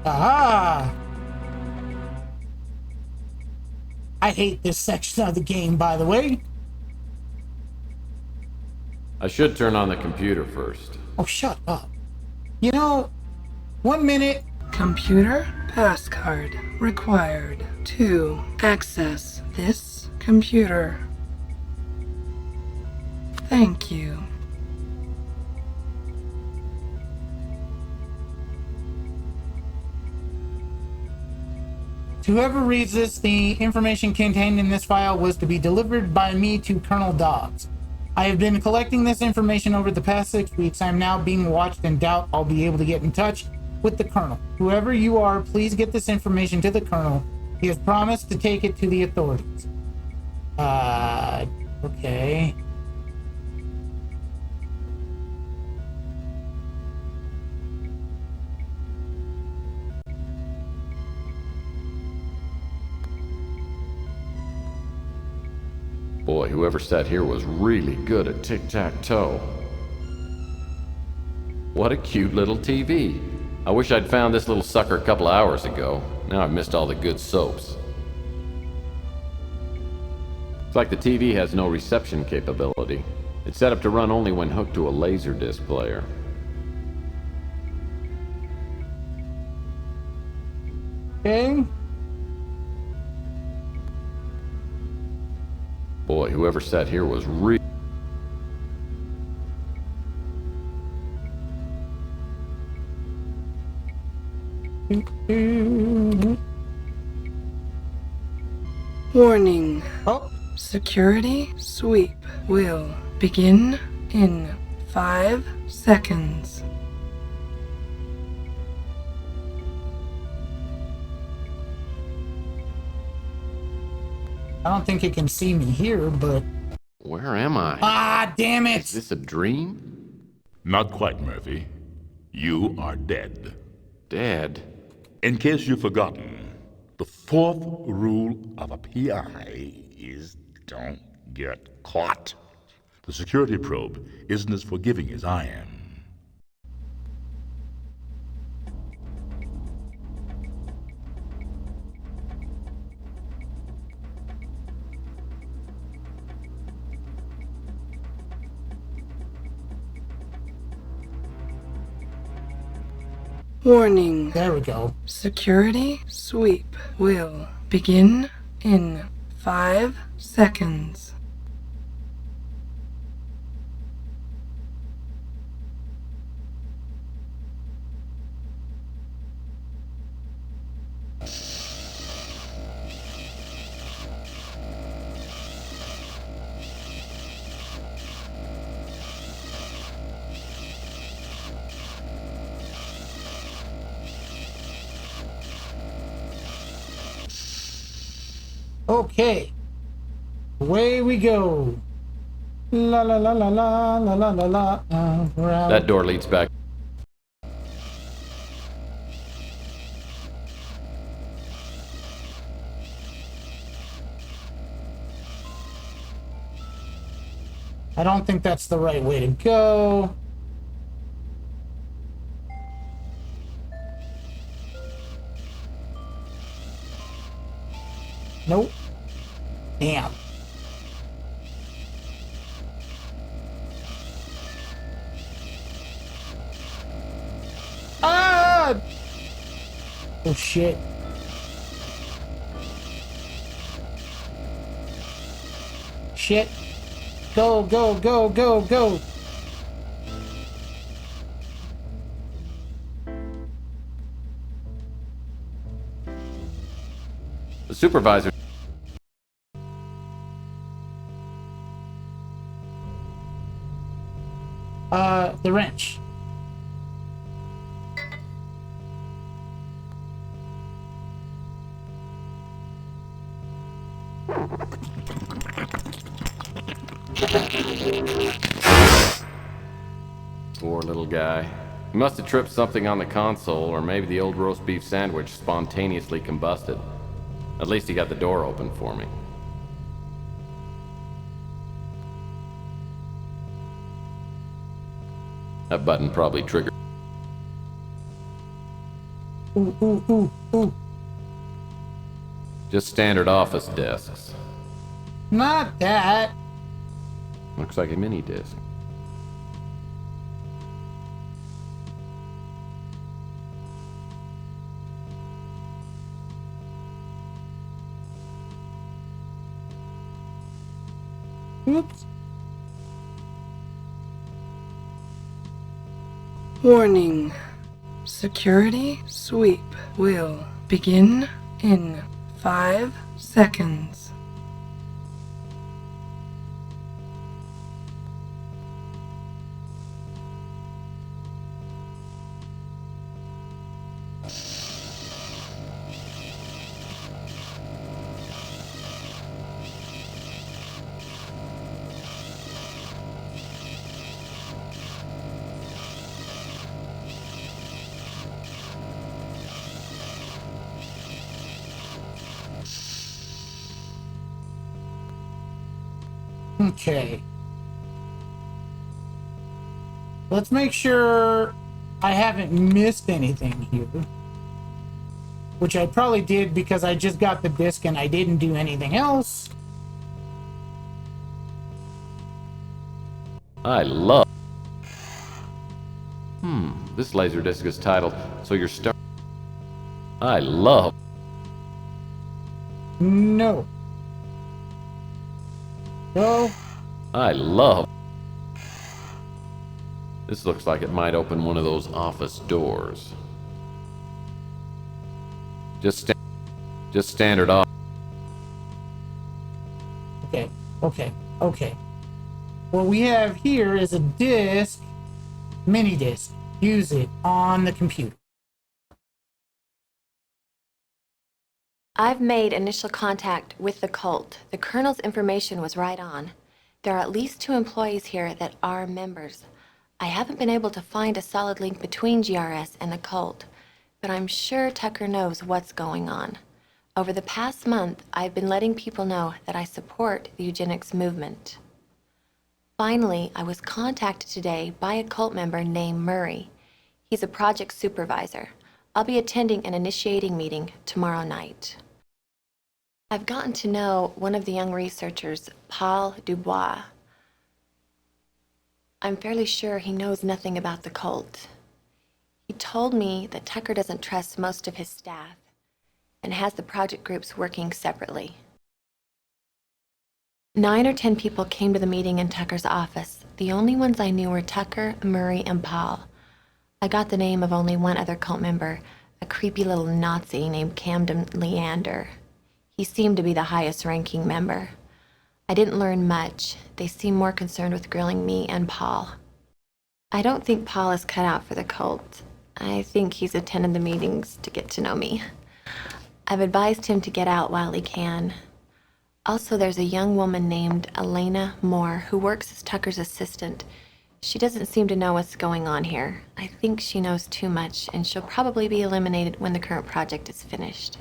Aha! I hate this section of the game, by the way. I should turn on the computer first. Oh, shut up. You know, 1 minute. Computer passcard required to access this computer. Thank you. To whoever reads this, the information contained in this file was to be delivered by me to Colonel Dobbs. I have been collecting this information over the past 6 weeks. I am now being watched and doubt I'll be able to get in touch with the Colonel. Whoever you are, please get this information to the Colonel. He has promised to take it to the authorities. Okay. Boy, whoever sat here was really good at tic-tac-toe. What a cute little TV. I wish I'd found this little sucker a couple hours ago. Now I've missed all the good soaps. It's like the TV has no reception capability. It's set up to run only when hooked to a Laserdisc player. Okay. Boy, whoever sat here was Warning. Oh, Security sweep will begin in 5 seconds. I don't think it can see me here, but... Where am I? Ah, damn it! Is this a dream? Not quite, Murphy. You are dead. Dead? In case you've forgotten, the fourth rule of a PI is don't get caught. The security probe isn't as forgiving as I am. Warning. There we go. Security sweep will begin in 5 seconds. Okay. Away we go. La la la la la la la la la. We're out. That door leads back. I don't think that's the right way to go. Nope. Damn. Ah! Oh shit. Shit. Go, go, go, go, go. The supervisor. The wrench. Poor little guy. He must have tripped something on the console, or maybe the old roast beef sandwich spontaneously combusted. At least he got the door open for me. That button probably triggered. Ooh, ooh, ooh, ooh. Just standard office desks. Not that. Looks like a mini disc. Oops. Warning. Security sweep will begin in 5 seconds. Okay. Let's make sure I haven't missed anything here. Which I probably did because I just got the disc and I didn't do anything else. I love... This laserdisc is titled, So You're Start... I love... No. Go. I love... This looks like it might open one of those office doors. Just standard off. Okay. What we have here is a disc, mini disc. Use it on the computer. I've made initial contact with the cult. The Colonel's information was right on. There are at least 2 employees here that are members. I haven't been able to find a solid link between GRS and the cult, but I'm sure Tucker knows what's going on. Over the past month, I've been letting people know that I support the eugenics movement. Finally, I was contacted today by a cult member named Murray. He's a project supervisor. I'll be attending an initiating meeting tomorrow night. I've gotten to know one of the young researchers, Paul Dubois. I'm fairly sure he knows nothing about the cult. He told me that Tucker doesn't trust most of his staff and has the project groups working separately. 9 or 10 people came to the meeting in Tucker's office. The only ones I knew were Tucker, Murray, and Paul. I got the name of only one other cult member, a creepy little Nazi named Camden Leander. He seemed to be the highest-ranking member. I didn't learn much. They seemed more concerned with grilling me and Paul. I don't think Paul is cut out for the cult. I think he's attended the meetings to get to know me. I've advised him to get out while he can. Also, there's a young woman named Elena Moore who works as Tucker's assistant. She doesn't seem to know what's going on here. I think she knows too much, and she'll probably be eliminated when the current project is finished.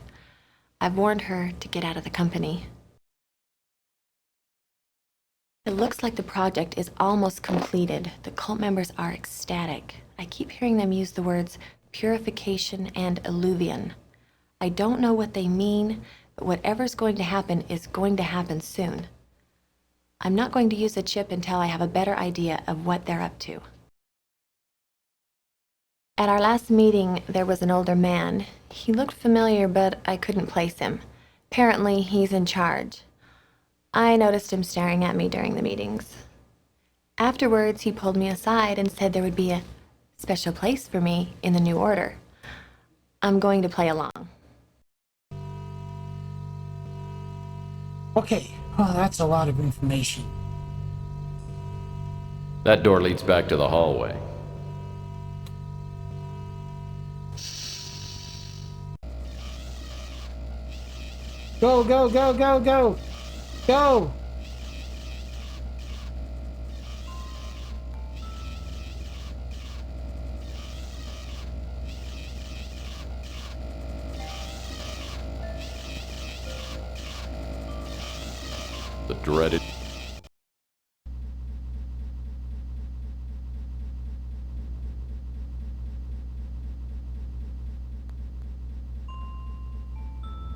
I've warned her to get out of the company. It looks like the project is almost completed. The cult members are ecstatic. I keep hearing them use the words purification and illuvion. I don't know what they mean, but whatever's going to happen is going to happen soon. I'm not going to use a chip until I have a better idea of what they're up to. At our last meeting, there was an older man. He looked familiar, but I couldn't place him. Apparently, he's in charge. I noticed him staring at me during the meetings. Afterwards, he pulled me aside and said there would be a special place for me in the new order. I'm going to play along. Okay, well, that's a lot of information. That door leads back to the hallway. Go, go, go, go, go! Go! The dreaded...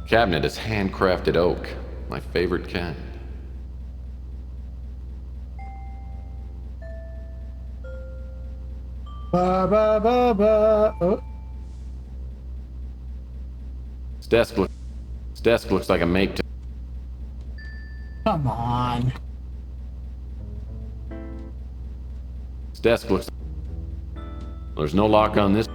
Cabinet is handcrafted oak, my favorite kind. Ba ba ba ba. Oh. This desk looks like a make to... Come on. This desk looks... There's no lock on this.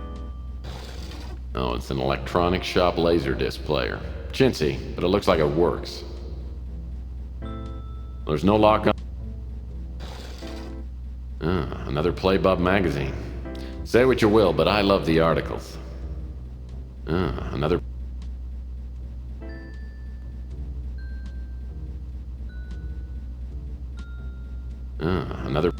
Oh, it's an electronic shop laserdisc player. Chintzy, but it looks like it works. There's no lock on... Another Playbub magazine. Say what you will, but I love the articles. Another... Another...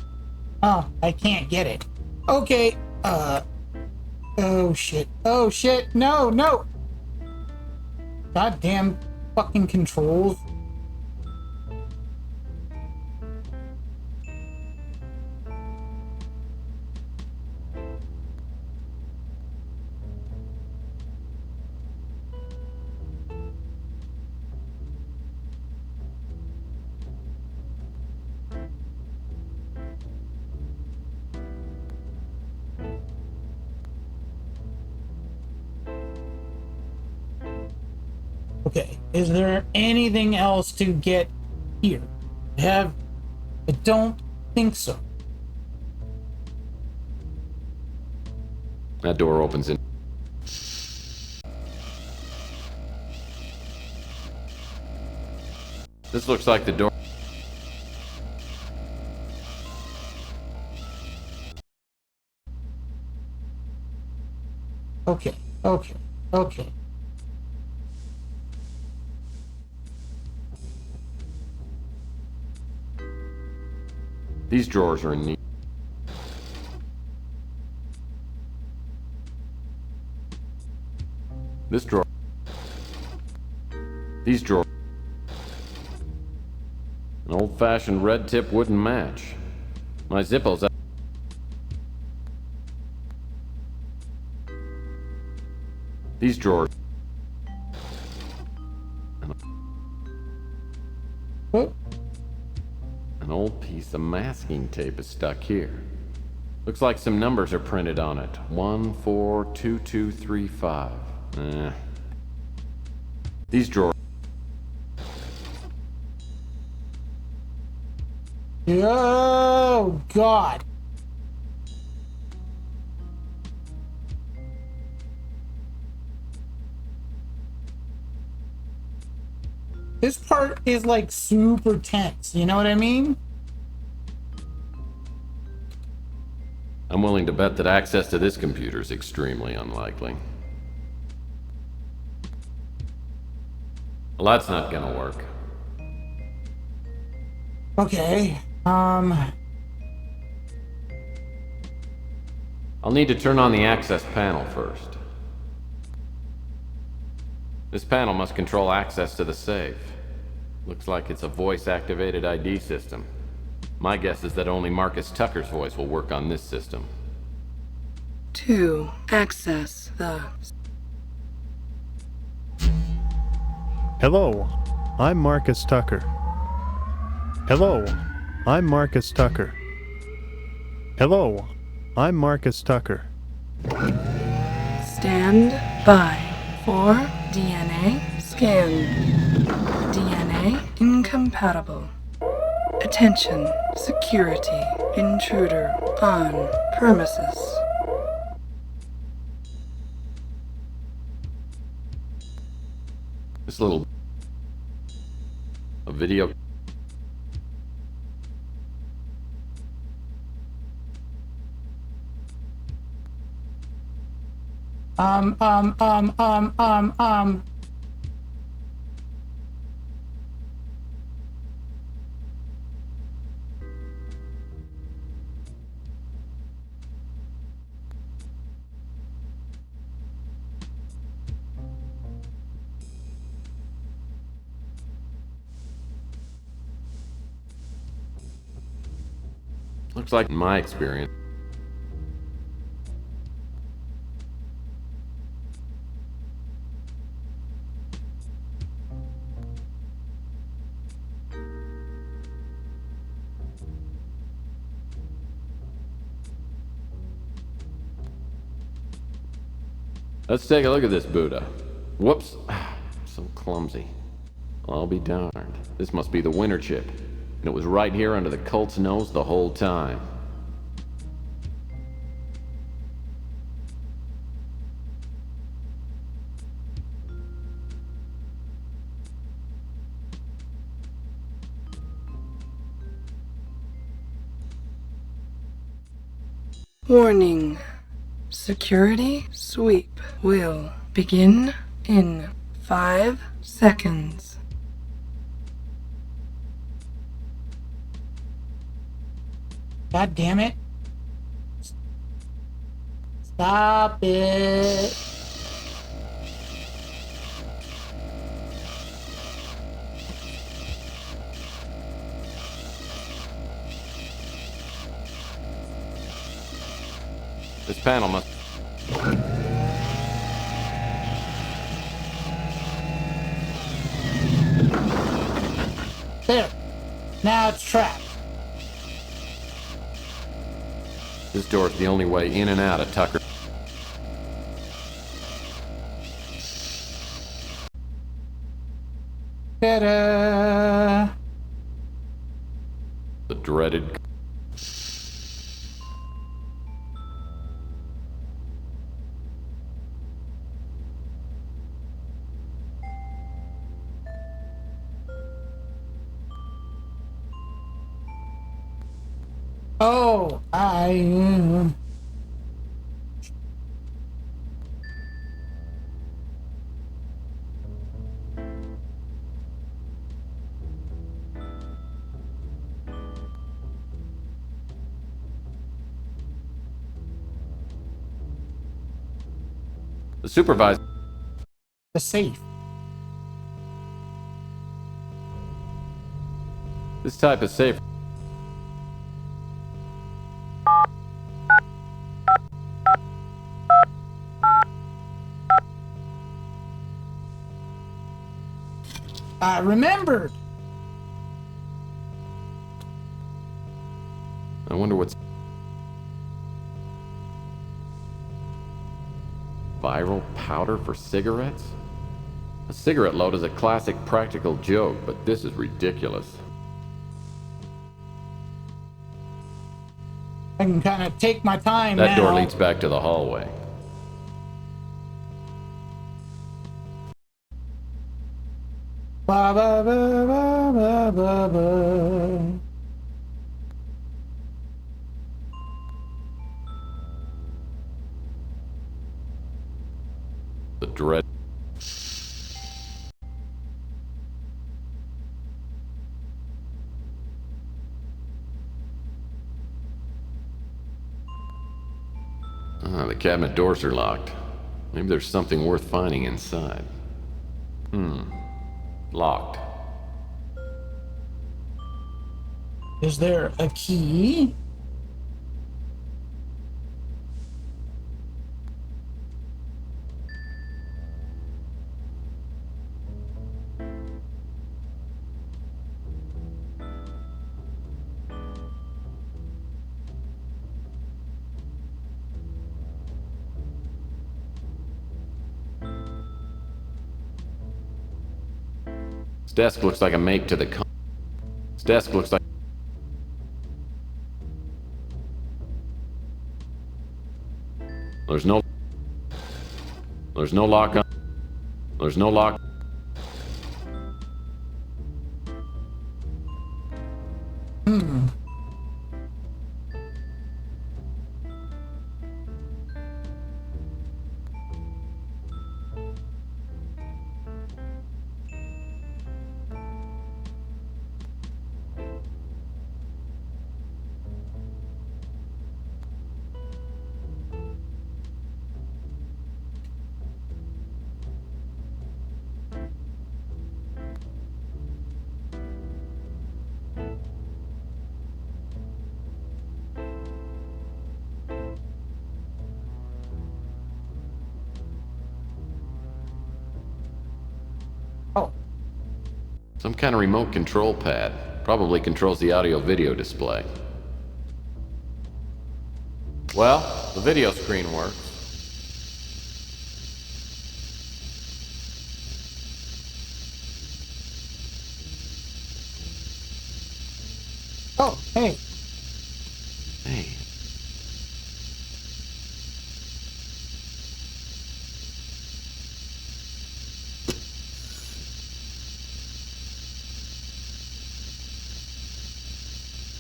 Oh, I can't get it. Okay, oh shit. Oh shit, no, no! Goddamn fucking controls. Okay, is there anything else to get here? I don't think so. That door opens in. This looks like the door. Okay, okay, okay. These drawers are in need. This drawer. These drawers. An old-fashioned red tip wouldn't match. My Zippo's out. These drawers. What? An old piece of masking tape is stuck here. Looks like some numbers are printed on it. 142235. These drawers. Oh, God. This part is like super tense, you know what I mean? I'm willing to bet that access to this computer is extremely unlikely. Well, that's not gonna work. Okay, I'll need to turn on the access panel first. This panel must control access to the safe. Looks like it's a voice-activated ID system. My guess is that only Marcus Tucker's voice will work on this system. 2. Access the... Hello, I'm Marcus Tucker. Hello, I'm Marcus Tucker. Hello, I'm Marcus Tucker. Stand by for DNA scan. DNA incompatible. Attention, security, intruder on premises. This little... a video... Looks like, in my experience, let's take a look at this Buddha. Whoops. So clumsy. I'll be darned. This must be the winter chip. And it was right here under the cult's nose the whole time. Warning. Security sweep will begin in 5 seconds. God damn it. Stop it. This panel must... There. Now it's trapped. This door's the only way in and out of Tucker. Ta-da! The dreaded. Oh, The supervisor. the safe. This type of safe. I remembered. I wonder what's. Viral powder for cigarettes? A cigarette load is a classic practical joke, but this is ridiculous. I can kind of take my time That now. door leads back to the hallway. Ba, ba, ba, ba, ba, ba, ba. The dread. The cabinet doors are locked. Maybe there's something worth finding inside. Locked. Is there a key? This desk looks like a make to the This desk looks like. There's no lock on. There's no lock. Oh, Some kind of remote control pad. Probably controls the audio-video display. Well, the video screen works. oh, hey. Hey.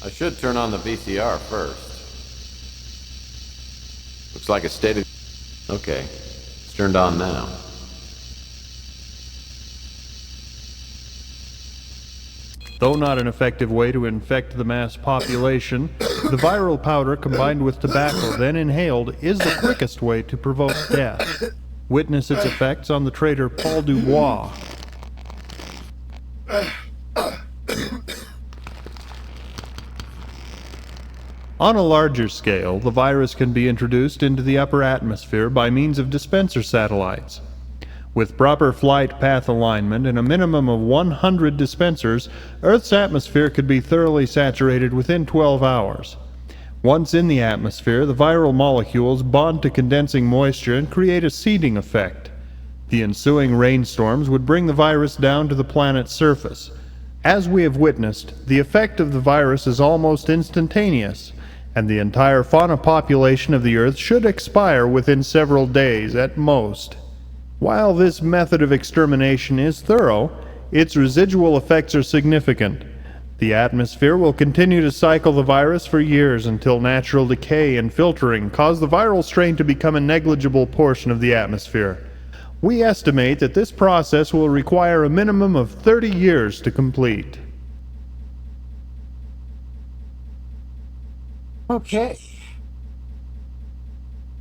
I should turn on the VCR first. Looks like a stated. Okay, it's turned on now. Though not an effective way to infect the mass population, the viral powder combined with tobacco then inhaled is the quickest way to provoke death. Witness its effects on the traitor Paul Dubois. On a larger scale, the virus can be introduced into the upper atmosphere by means of dispenser satellites. With proper flight path alignment and a minimum of 100 dispensers, Earth's atmosphere could be thoroughly saturated within 12 hours. Once in the atmosphere, the viral molecules bond to condensing moisture and create a seeding effect. The ensuing rainstorms would bring the virus down to the planet's surface. As we have witnessed, the effect of the virus is almost instantaneous, and the entire fauna population of the Earth should expire within several days at most. While this method of extermination is thorough, its residual effects are significant. The atmosphere will continue to cycle the virus for years until natural decay and filtering cause the viral strain to become a negligible portion of the atmosphere. We estimate that this process will require a minimum of 30 years to complete. Okay.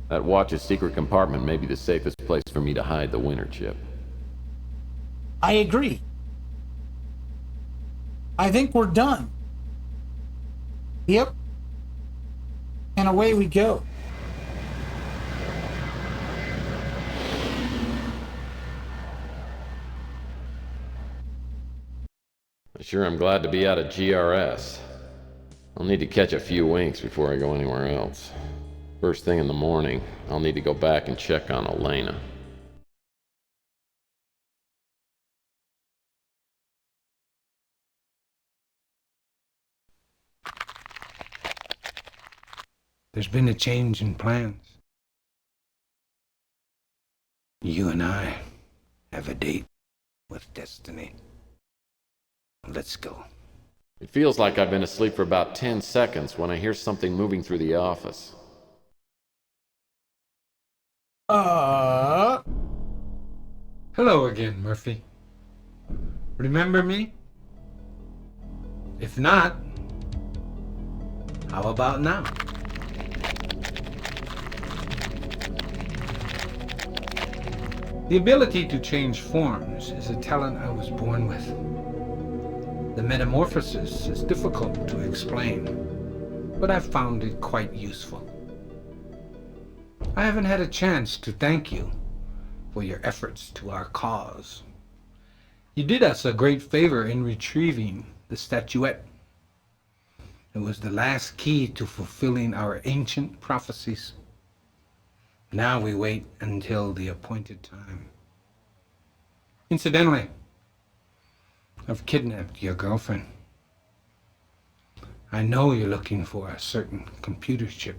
That watch's secret compartment may be the safest place for me to hide the winter chip. I agree. I think we're done. Yep. And away we go. Sure, I'm glad to be out of GRS. I'll need to catch a few winks before I go anywhere else. First thing in the morning, I'll need to go back and check on Elena. There's been a change in plans. You and I have a date with destiny. Let's go. It feels like I've been asleep for about 10 seconds when I hear something moving through the office. Hello again, Murphy. Remember me? If not, how about now? The ability to change forms is a talent I was born with. The metamorphosis is difficult to explain, but I've found it quite useful. I haven't had a chance to thank you for your efforts to our cause. You did us a great favor in retrieving the statuette. It was the last key to fulfilling our ancient prophecies. Now we wait until the appointed time. Incidentally, I've kidnapped your girlfriend. I know you're looking for a certain computer chip.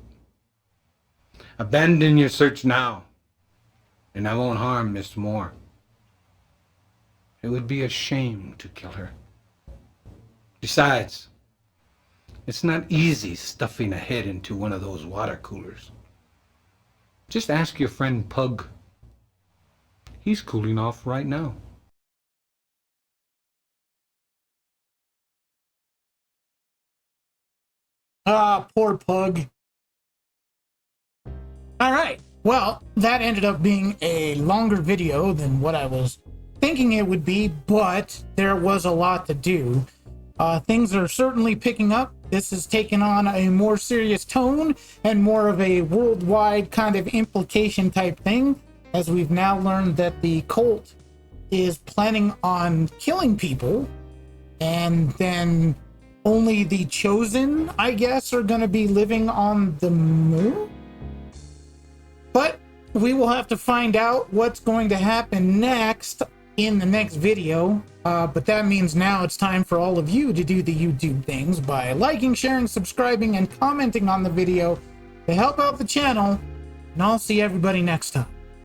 Abandon your search now, and I won't harm Miss Moore. It would be a shame to kill her. Besides, it's not easy stuffing a head into one of those water coolers. Just ask your friend Pug. He's cooling off right now. Ah, poor Pug. All right. Well, that ended up being a longer video than what I was thinking it would be, but there was a lot to do. Things are certainly picking up. This has taken on a more serious tone and more of a worldwide kind of implication type thing, as we've now learned that the cult is planning on killing people, and then only the chosen, I guess, are going to be living on the moon? But we will have to find out what's going to happen next in the next video. But that means now it's time for all of you to do the YouTube things by liking, sharing, subscribing, and commenting on the video to help out the channel. And I'll see everybody next time.